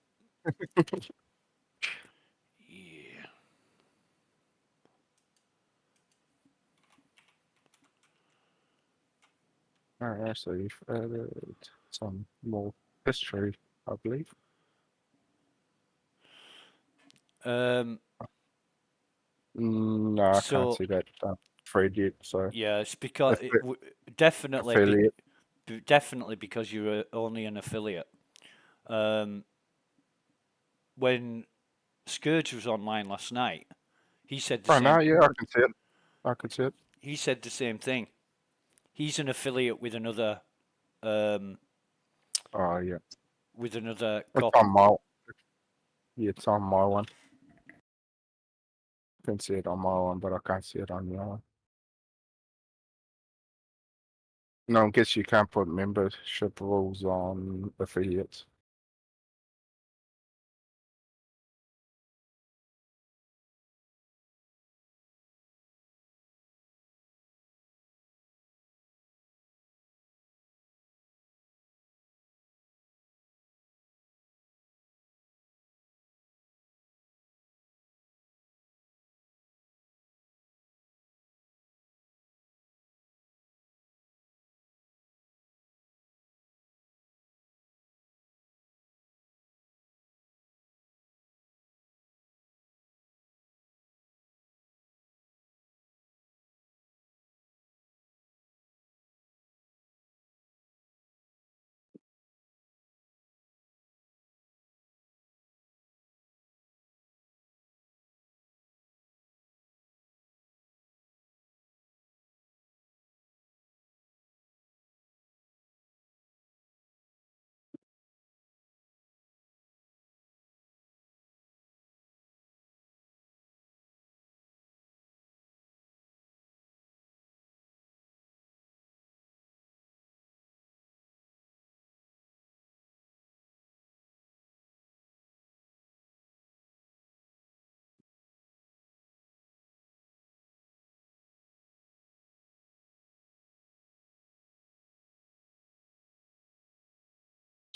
Yeah. Alright, so you've added some more history, I believe. No, I can't So see that thread yet. So yeah, it's because affiliate. definitely because you're only an affiliate. When Scourge was online last night, he said the Oh no, same. yeah, I can see it. I can see it. He said the same thing. He's an affiliate with another um, Oh yeah, it's corp. on my. Yeah, it's on my one. I can see it on my one, but I can't see it on your one. No, I guess you can't put membership rules on affiliates.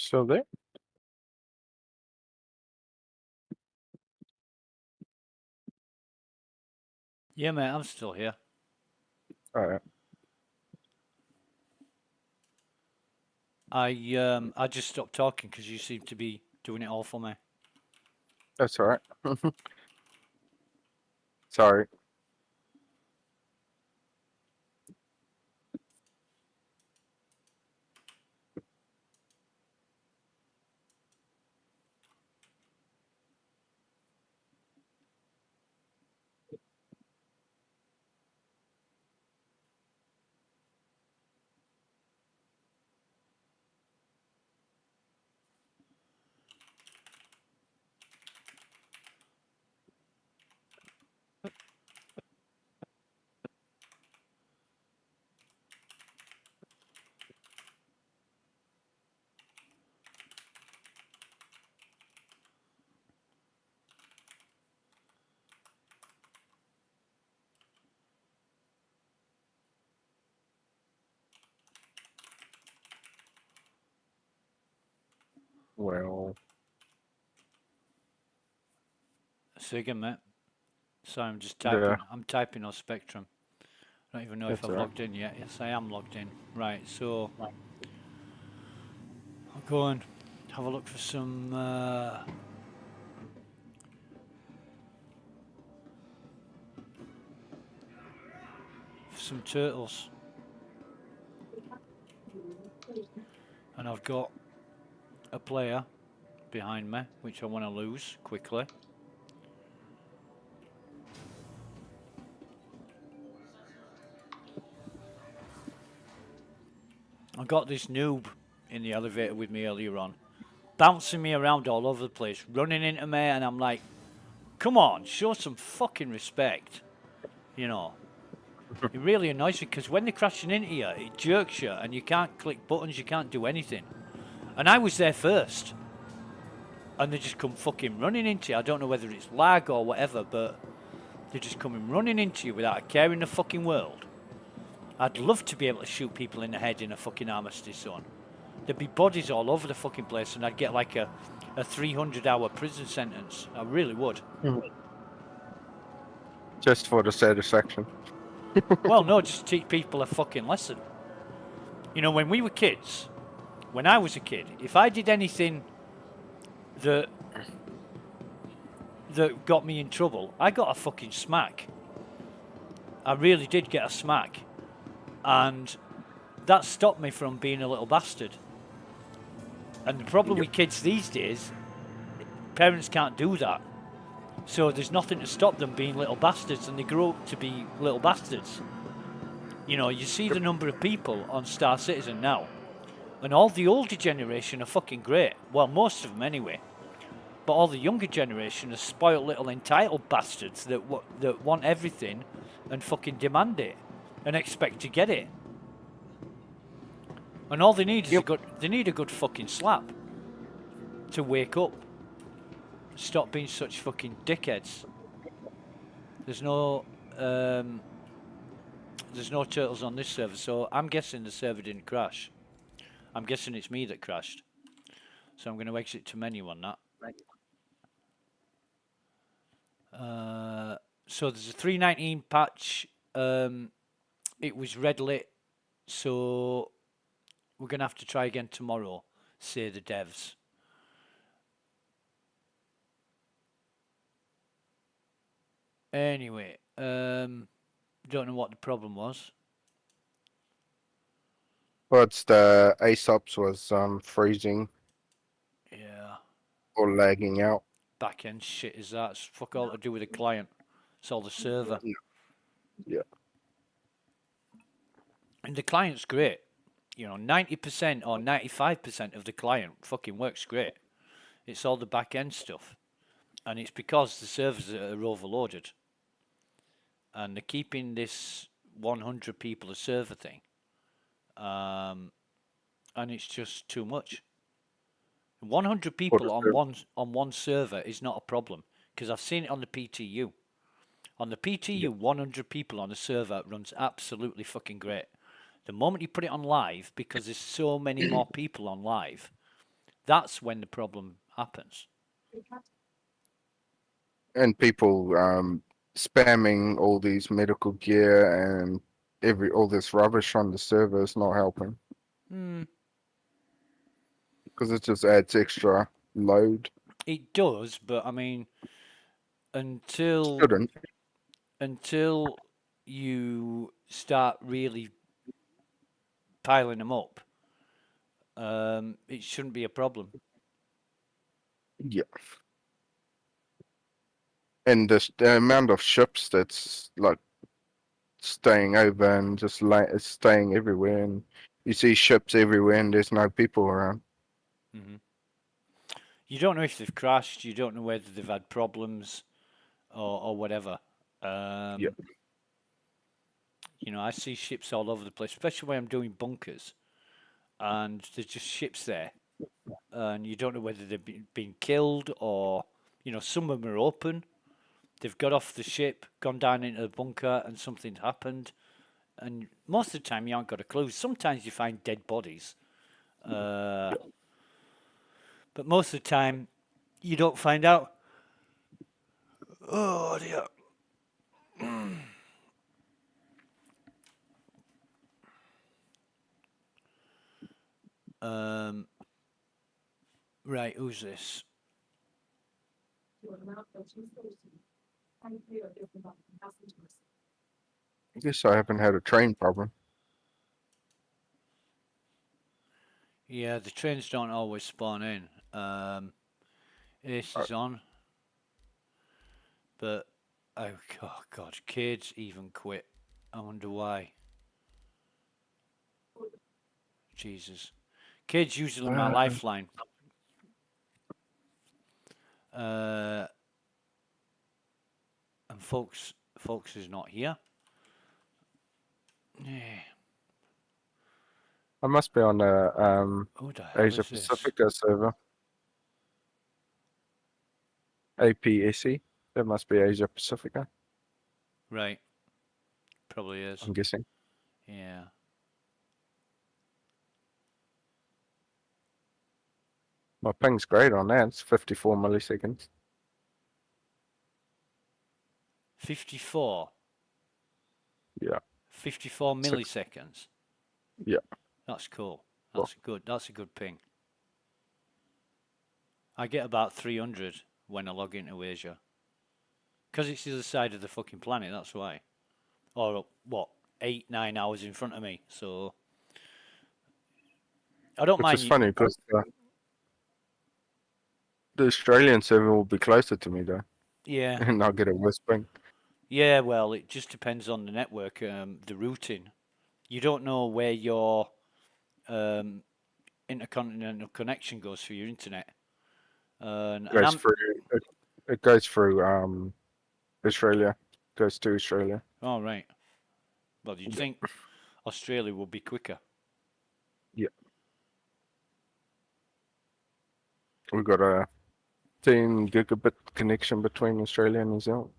Still there? Yeah, mate, I'm still here. Alright. I just stopped talking because you seem to be doing it all for me. That's alright. Sorry. Well, Say again, mate. Sorry, I'm just yeah, typing. I'm typing on Spectrum. I don't even know if that's I've alright. logged in yet. Yes, I am logged in. Right, so I'll go and have a look for some turtles. And I've got a player behind me, which I want to lose quickly. I got this noob in the elevator with me earlier on, bouncing me around all over the place, running into me, and I'm like, come on, show some fucking respect. You know, it really annoys me because when they're crashing into you, it jerks you and you can't click buttons, you can't do anything. And I was there first. And they just come fucking running into you. I don't know whether it's lag or whatever, but they're just coming running into you without a care in the fucking world. I'd love to be able to shoot people in the head in a fucking armistice zone. There'd be bodies all over the fucking place and I'd get like a 300-hour prison sentence. I really would. Just for the satisfaction. Well, no, just teach people a fucking lesson. You know, when we were kids, when I was a kid, if I did anything that got me in trouble, I got a fucking smack. I really did get a smack. And that stopped me from being a little bastard. And the problem with kids these days, parents can't do that. So there's nothing to stop them being little bastards, and they grow up to be little bastards. You know, you see the number of people on Star Citizen now, and all the older generation are fucking great. Well, most of them anyway. But all the younger generation are spoiled little entitled bastards that want everything and fucking demand it and expect to get it. And all they need is a good fucking slap to wake up. Stop being such fucking dickheads. There's no turtles on this server, so I'm guessing the server didn't crash. I'm guessing it's me that crashed. So I'm going to exit to menu on that. So there's a 3.19 patch. It was red lit, so we're going to have to try again tomorrow, say the devs. Anyway, don't know what the problem was. But the ASOPs was freezing Yeah. or lagging out. Back end shit is that. It's fuck all to do with the client. It's all the server. Yeah. And the client's great. You know, 90% or 95% of the client fucking works great. It's all the back end stuff. And it's because the servers are overloaded. And they're keeping this 100 people a server thing. And it's just too much. 100 people on one server is not a problem. Because I've seen it on the PTU. On the PTU, 100 people on a server runs absolutely fucking great. The moment you put it on live, because there's so many more people on live, That's when the problem happens. And people spamming all these medical gear and all this rubbish on the server is not helping because it just adds extra load. It does, but I mean, until Shouldn't. you start really piling them up, it shouldn't be a problem. Yeah. And the amount of ships that's like staying over and just like staying everywhere, and you see ships everywhere, and there's no people around. You don't know if they've crashed. You don't know whether they've had problems or whatever. Yeah. You know, I see ships all over the place, especially when I'm doing bunkers, and there's just ships there, and you don't know whether they've been killed or, you know, some of them are open. They've got off the ship, gone down into the bunker, and something's happened. And most of the time, you haven't got a clue. Sometimes you find dead bodies, but most of the time, you don't find out. Oh dear. Right, who's this? I guess I haven't had a train problem. Yeah, the trains don't always spawn in. This is on. But, oh God, kids even quit. I wonder why. Jesus. Kids usually my lifeline. And folks is not here. Yeah. I must be on the Who the hell Asia is this? Pacifica server. aPSE. That must be Asia Pacifica, Right. Probably is. I'm guessing. Yeah. My ping's great on that. It's 54 milliseconds. 54. Yeah. 54 milliseconds. Yeah. That's cool. Cool. That's a good ping. I get about 300 when I log into Asia. Because it's the other side of the fucking planet, that's why. Or, what, 8-9 hours in front of me, so... I don't Which mind is funny because the Australian server will be closer to me though. Yeah. And I'll get a worse ping. Yeah, well, it just depends on the network, the routing. You don't know where your intercontinental connection goes for your internet. And It goes through Australia. Goes to Australia. Oh, right. Well, you'd think Australia would be quicker. Yeah. We've got a 10 gigabit connection between Australia and New Zealand.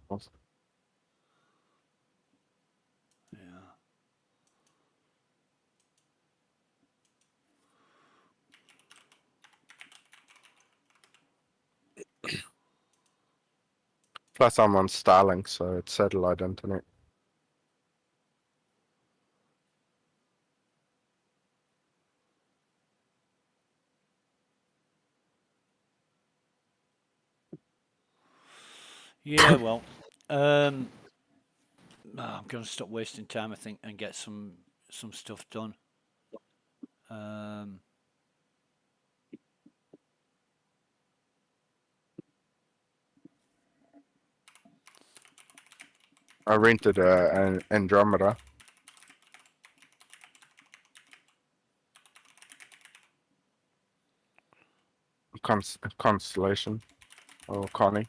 Yeah. Plus, I'm on Starlink, so it's satellite internet. Yeah, well, I'm going to stop wasting time, I think, and get some stuff done. I rented an Andromeda. Constellation or Connie.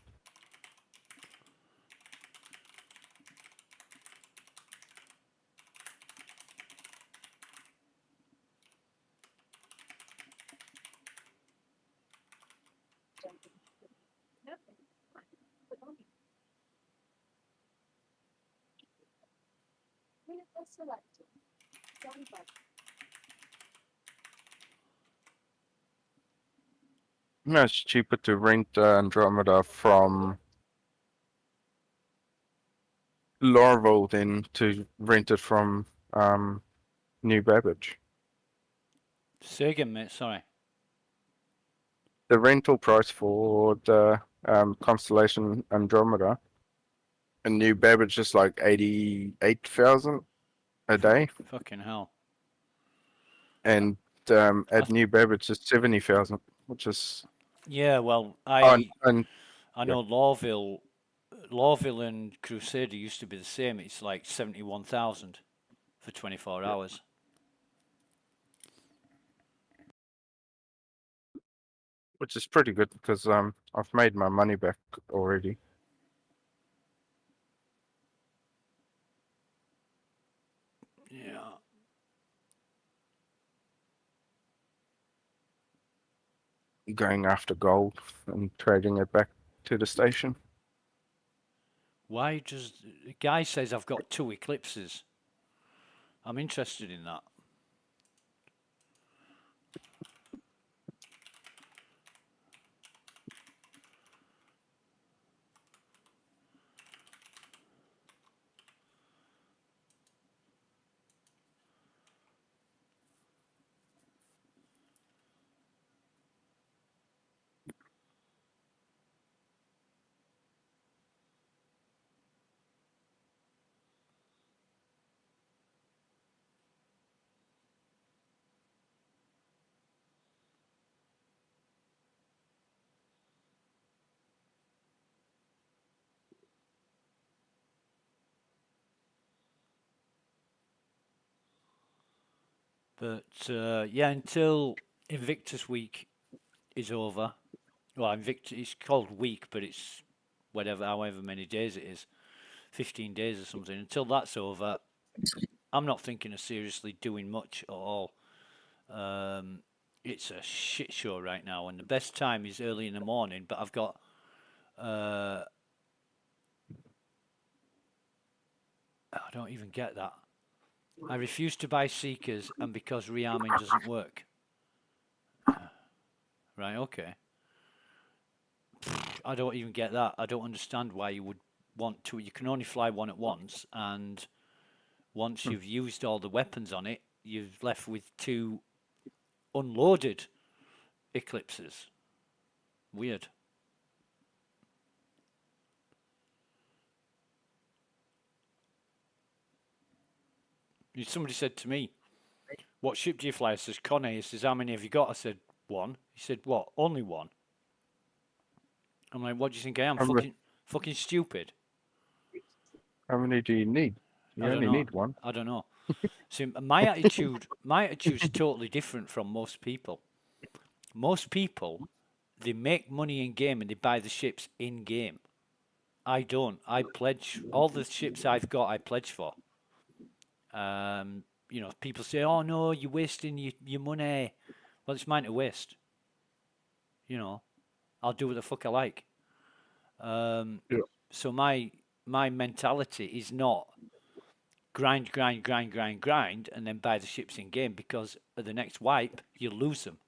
No, it's cheaper to rent Andromeda from Laravel than to rent it from New Babbage. Say again, mate. Sorry. The rental price for the Constellation Andromeda in New Babbage is like 88,000 a day, Fucking hell. and at New Babbage it's 70,000, which is Yeah, well, and I know Lawville and Crusader used to be the same. It's like 71,000 for 24 hours. which is pretty good because I've made my money back already. Yeah. Going after gold and trading it back to the station. Why does the guy says I've got 2 eclipses? I'm interested in that. But yeah, until Invictus Week is over. Well, Invictus, it's called week, but it's whatever, however many days it is, 15 days or something. Until that's over, I'm not thinking of seriously doing much at all. It's a shit show right now, and the best time is early in the morning. But I've got I don't even get that. I refuse to buy Seekers, and because rearming doesn't work. Right, okay. I don't even get that. I don't understand why you would want to. You can only fly one at once, and once you've used all the weapons on it, you're left with 2 unloaded Eclipses. Weird. Somebody said to me, "What ship do you fly?" I says, "Connie." He says, "How many have you got?" I said, "1." He said, "What? Only 1?" I'm like, "What do you think I am? Fucking stupid?" How many do you need? You I don't only know. need 1. I don't know. See, my attitude's totally different from most people. Most people, they make money in game and they buy the ships in game. I don't. I pledge all the ships I've got. I pledge for. You know, people say, "Oh no, you're wasting your money." Well, it's mine to waste. You know, I'll do what the fuck I like. Yeah. So my mentality is not grind, grind, grind, grind, grind, and then buy the ships in game, because at the next wipe you'll lose them,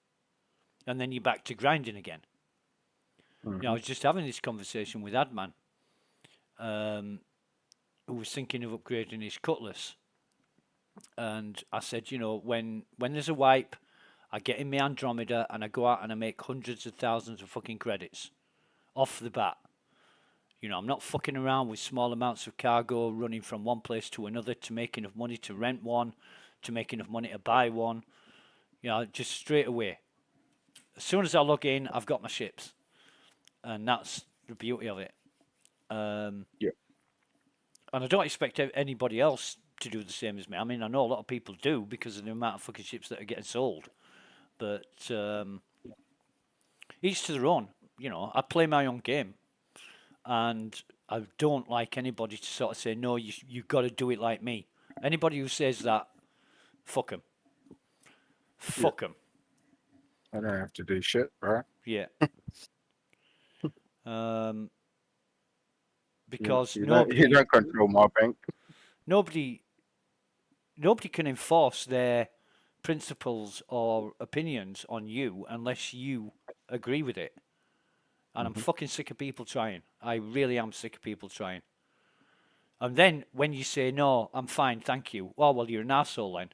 and then you're back to grinding again. You know, I was just having this conversation with Adman, who was thinking of upgrading his Cutlass, and I said, you know, when there's a wipe, I get in my Andromeda and I go out and I make hundreds of thousands of fucking credits off the bat. You know, I'm not fucking around with small amounts of cargo running from one place to another to make enough money to rent one, to make enough money to buy one. You know, just straight away. As soon as I log in, I've got my ships. And that's the beauty of it. Yeah. And I don't expect anybody else to do the same as me. I mean, I know a lot of people do because of the amount of fucking ships that are getting sold. But each to their own. You know, I play my own game. And I don't like anybody to sort of say, no, you got to do it like me. Anybody who says that, fuck them. Fuck them. I don't have to do shit, right? Yeah. Because you nobody don't control my bank. nobody can enforce their principles or opinions on you unless you agree with it. And I'm fucking sick of people trying. I really am sick of people trying. And then when you say, no, I'm fine, thank you. Oh, well, you're an arsehole then.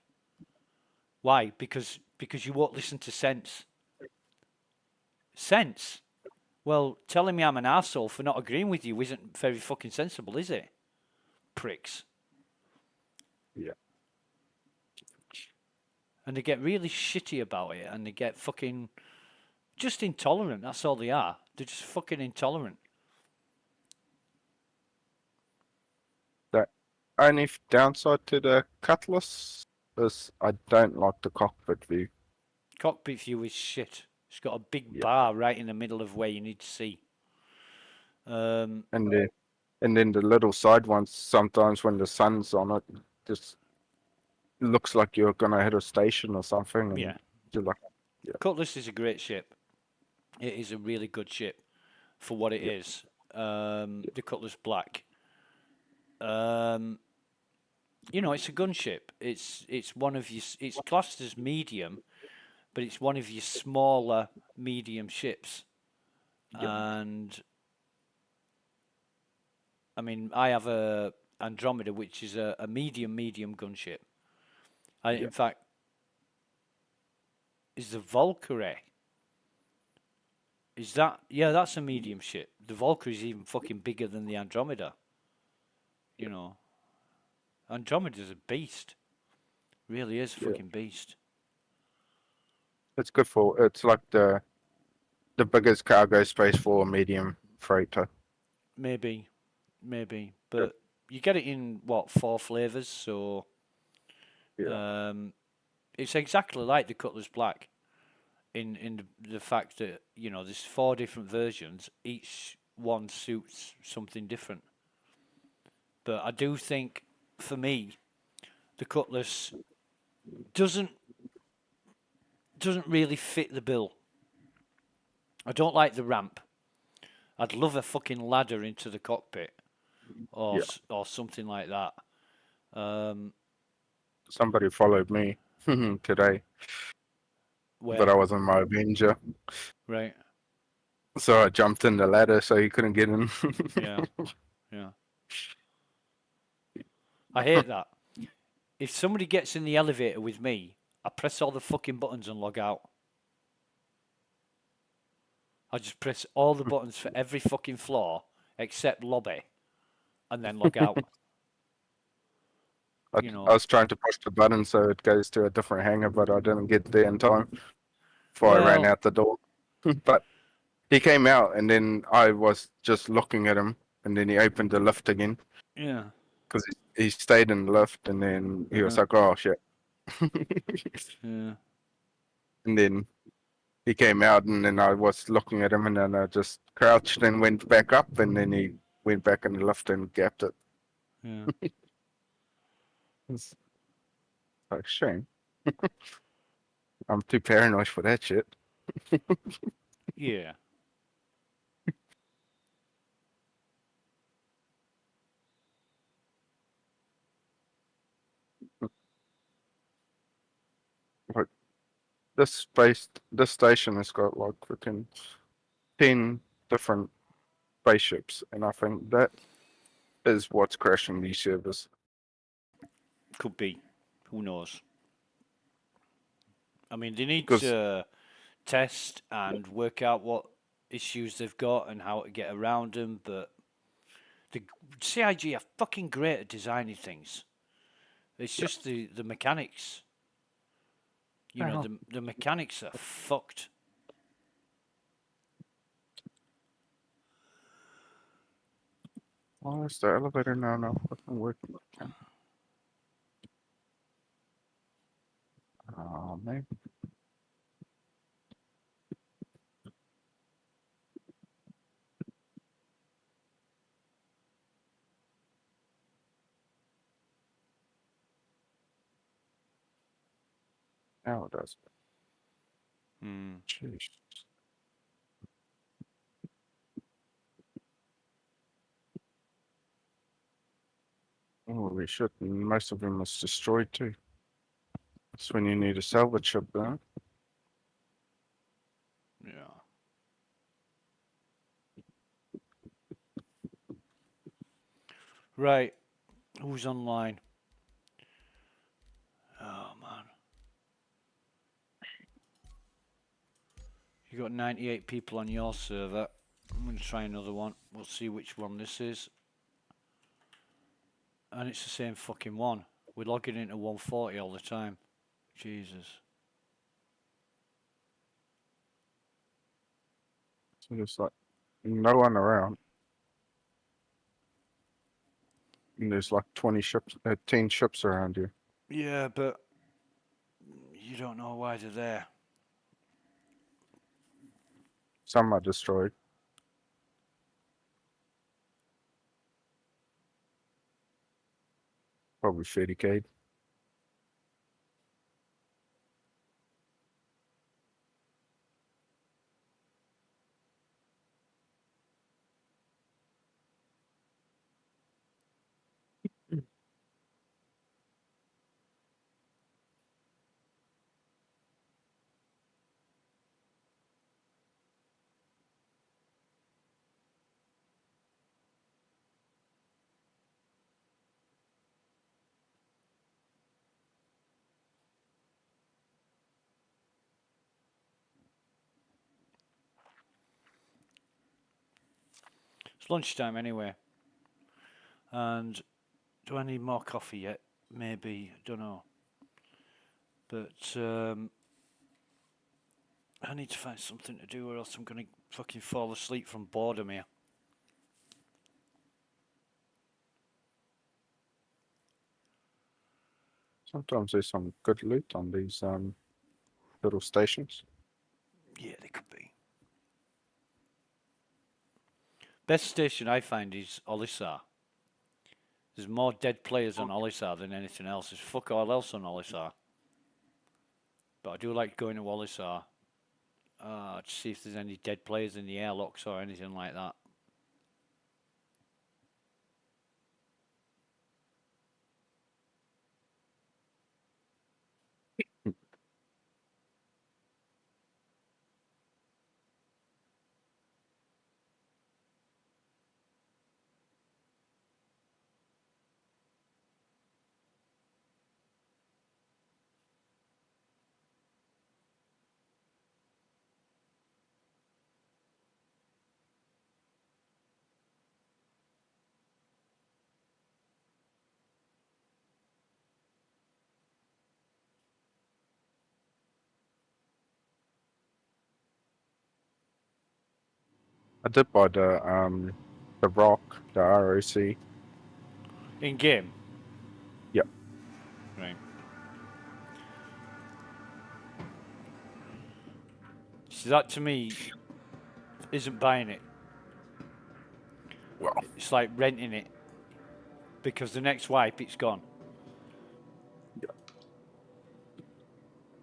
Why? Because you won't listen to sense. Sense? Well, telling me I'm an arsehole for not agreeing with you isn't very fucking sensible, is it? Pricks. Yeah. And they get really shitty about it, and they get fucking just intolerant. That's all they are. They're just fucking intolerant. The only downside to the Cutlass is I don't like the cockpit view. Cockpit view is shit. It's got a big Yeah. bar right in the middle of where you need to see. And then the little side ones, sometimes when the sun's on it, just looks like you're gonna hit a station or something. And Yeah. you're like, yeah. Cutlass is a great ship. It is a really good ship for what it is. The Cutlass Black. You know, it's a gunship. It's one of your. It's classed as medium, but it's one of your smaller medium ships. And I mean, I have a Andromeda, which is a medium gunship. In fact, is the Valkyrie? Is that? Yeah, that's a medium ship. The Valkyrie is even fucking bigger than the Andromeda. You know, Andromeda's a beast. Really is a fucking beast. It's good for. It's like the biggest cargo space for a medium freighter. Maybe, but you get it in what 4 flavors, so it's exactly like the Cutlass Black. In the fact that you know there's 4 different versions, each one suits something different. But I do think, for me, the Cutlass doesn't really fit the bill. I don't like the ramp. I'd love a fucking ladder into the cockpit, or something like that. Somebody followed me today, but I was on my Avenger. Right. So I jumped in the ladder so he couldn't get in. Yeah. I hate that. If somebody gets in the elevator with me, I press all the fucking buttons and log out. I just press all the buttons for every fucking floor except lobby, and then log out. I was trying to push the button so it goes to a different hangar, but I didn't get there in time before I ran out the door. But he came out, and then I was just looking at him, and then he opened the lift again. Yeah. Because he stayed in the lift, and then he was like, "Oh shit." Yeah. And then he came out, and then I was looking at him, and then I just crouched and went back up, and then he went back in the lift and gapped it. Yeah. It's like, shame. I'm too paranoid for that shit. Yeah. Like, this station has got like freaking 10 different spaceships, and I think that is what's crashing these servers. Could be. Who knows? I mean, they need 'Cause- to test and work out what issues they've got and how to get around them, but the CIG are fucking great at designing things. It's just the mechanics. You know, the mechanics are fucked. Oh, is the elevator now fucking working? Oh, man. Now it does. Jeez. Holy shit, and most of them is destroyed too. That's when you need a salvage ship, though. Yeah. Right. Who's online? Oh, man. You got 98 people on your server. I'm going to try another one. We'll see which one this is. And it's the same fucking one. We're logging into 140 all the time. Jesus. So there's like no one around. And there's like 10 ships around you. Yeah, but you don't know why they're there. Some are destroyed. Probably 30k. It's lunchtime anyway. And do I need more coffee yet? Maybe. Don't know. But I need to find something to do or else I'm going to fucking fall asleep from boredom here. Sometimes there's some good loot on these little stations. Yeah, they could be. Best station I find is Olisar. There's more dead players on Olisar than anything else. There's fuck all else on Olisar. But I do like going to Olisar to see if there's any dead players in the airlocks or anything like that. I did buy the rock, the ROC. In game? Yep. Right. So that to me isn't buying it. Well, It's like renting it. Because the next wipe it's gone. yeah.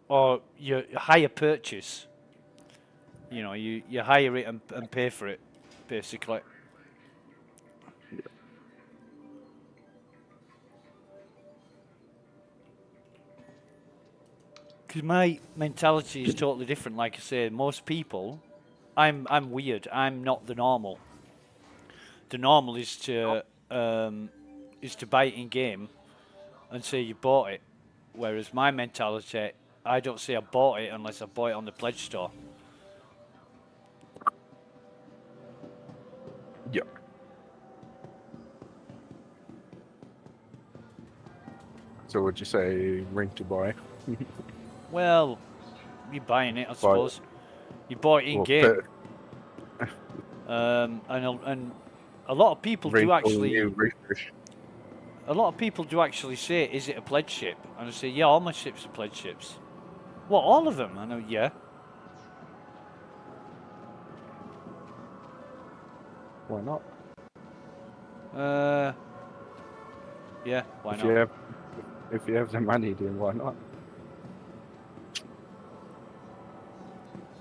Or you hire purchase. You know, you hire it and pay for it, basically. Because my mentality is totally different. Like I say, most people, I'm weird. I'm not the normal. The normal is to buy it in game and say you bought it. Whereas my mentality, I don't say I bought it unless I bought it on the pledge store. Yep. So would you say ring to buy? Well, you're buying it, I suppose. You bought it in game. And a lot of people do actually. A lot of people do actually say, "Is it a pledge ship?" And I say, "Yeah, all my ships are pledge ships." What, all of them? I know, yeah. Why not? Yeah, why not? If you have the money, then why not?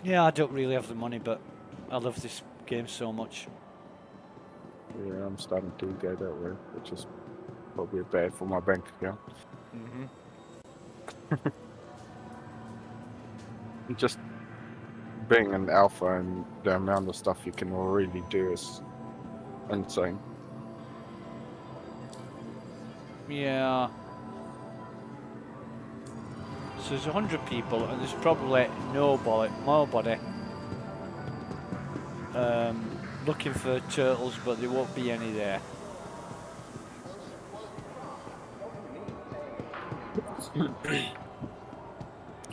Yeah, I don't really have the money, but I love this game so much. Yeah, I'm starting to go that way, which is probably bad for my bank account. Just being an alpha and the amount of stuff you can really do is insane. Yeah. So there's 100 people, and there's probably nobody looking for turtles, but there won't be any there.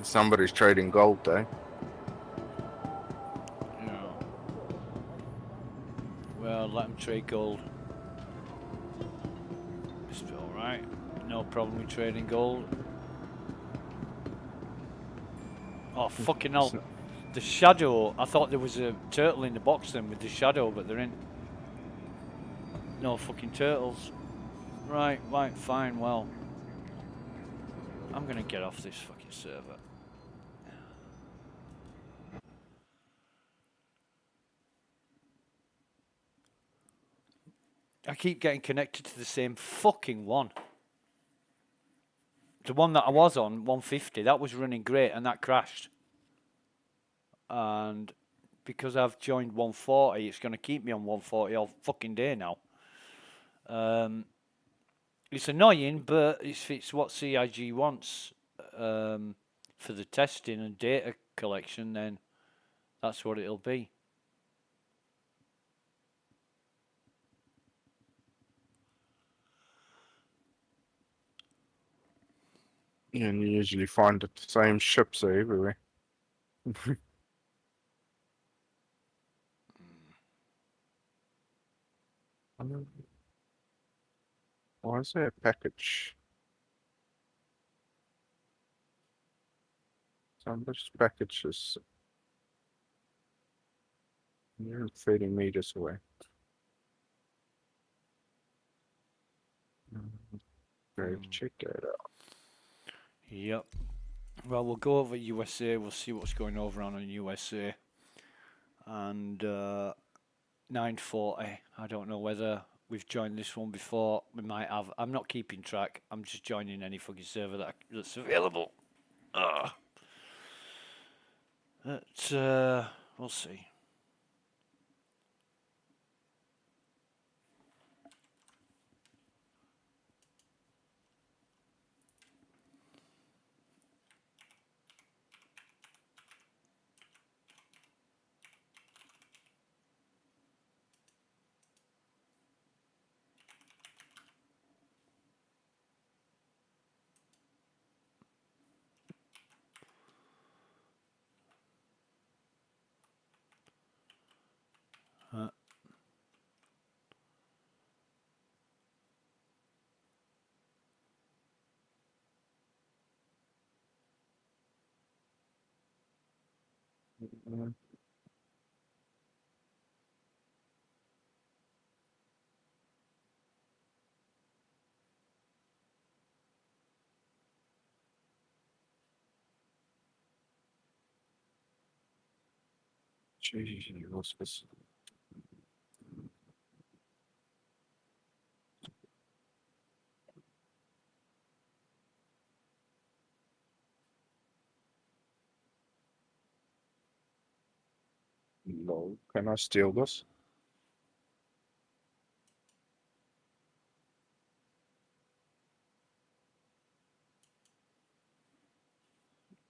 Somebody's trading gold though. Yeah. Well, let them trade gold. It's alright. No problem with trading gold. Oh, fucking hell. The shadow. I thought there was a turtle in the box then with the shadow, but there ain't. No fucking turtles. Right, fine, well. I'm gonna get off this fucking server. I keep getting connected to the same fucking one. The one that I was on, 150, that was running great and that crashed. And because I've joined 140, it's going to keep me on 140 all fucking day now. It's annoying, but it's what CIG wants for the testing and data collection, then that's what it'll be. And you usually find the same ships everywhere. Why is there a package? Somebody's package is 30 meters away. Go check that out. Yep. Well, we'll go over USA. We'll see what's going over on USA. And 940. I don't know whether we've joined this one before. We might have. I'm not keeping track. I'm just joining any fucking server that's available. But we'll see. Jesus, what's this? No, can I steal this?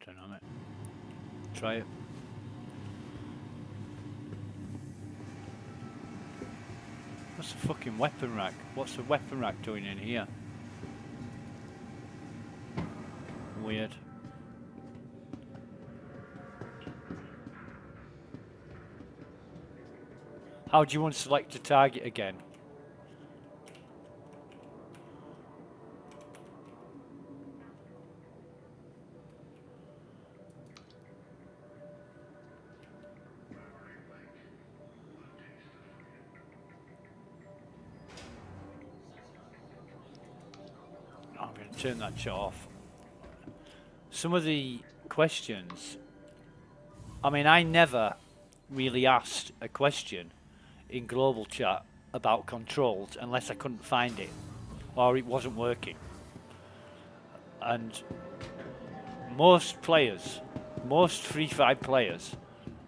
Don't know, mate. Try it. What's the fucking weapon rack? What's the weapon rack doing in here? Weird. How do you want to select a target again? I'm going to turn that shit off. Some of the questions, I mean, I never really asked a question in global chat about controls unless I couldn't find it or it wasn't working. And most players, most Free Fire players,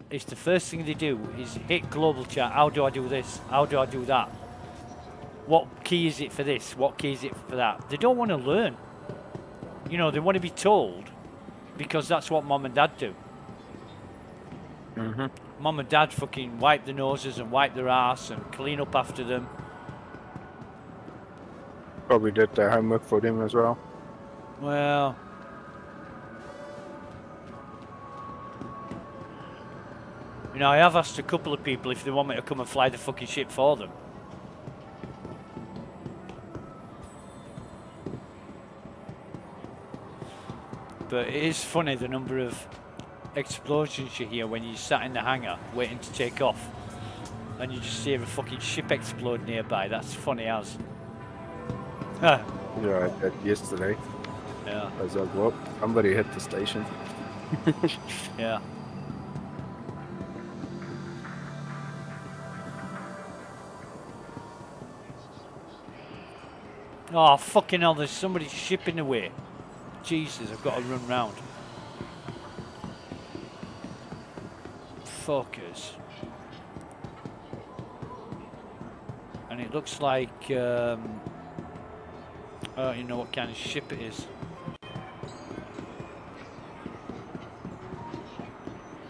it's the first thing they do is hit global chat. How do I do this? How do I do that? what key is it for this? What key is it for that? They don't want to learn. You know, they want to be told because that's what mom and dad do. Mm-hmm. Mom and dad fucking wipe their noses and wipe their ass and clean up after them. Probably did their homework for them as well. Well, you know, I have asked a couple of people if they want me to come and fly the fucking ship for them. But it is funny the number of explosions you hear when you sat in the hangar waiting to take off. And you just hear a fucking ship explode nearby. That's funny as. Yeah, I did yesterday. Yeah. I was like, whoop, somebody hit the station. Yeah. Oh, fucking hell, there's somebody shipping away. Jesus, I've got to run round. Fuckers. And it looks like, I don't even know what kind of ship it is.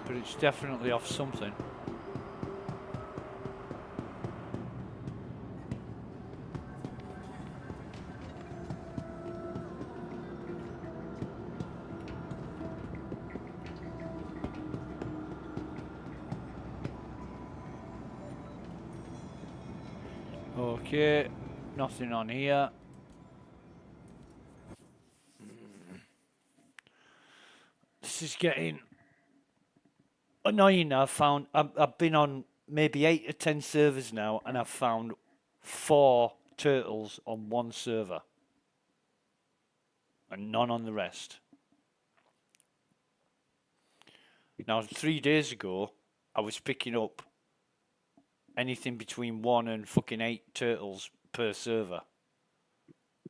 But it's definitely off something. Okay, nothing on here. This is getting annoying. I've been on maybe 8 or 10 servers now, and I've found 4 turtles on one server, and none on the rest. Now, 3 days ago, I was picking up anything between 1 and fucking 8 turtles per server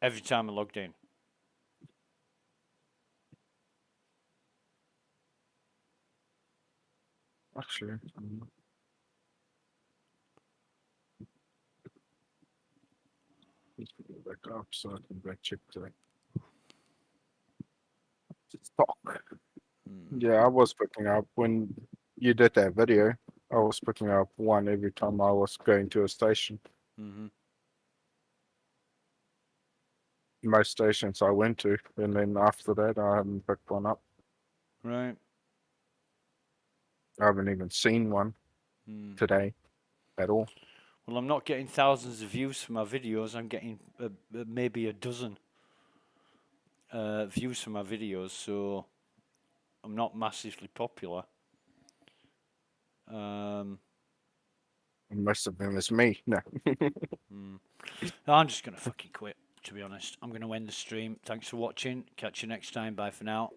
every time I logged in. Actually, let's go back up so I can back check the stock. Yeah, I was picking up when you did that video. I was picking up 1 every time I was going to a station. Mm-hmm. Most stations I went to, and then after that, I haven't picked one up. Right. I haven't even seen one today at all. Well, I'm not getting thousands of views for my videos. I'm getting maybe a dozen views for my videos, so I'm not massively popular. Most of them is me. No. I'm just going to fucking quit, to be honest. I'm going to end the stream. Thanks for watching. Catch you next time. Bye for now.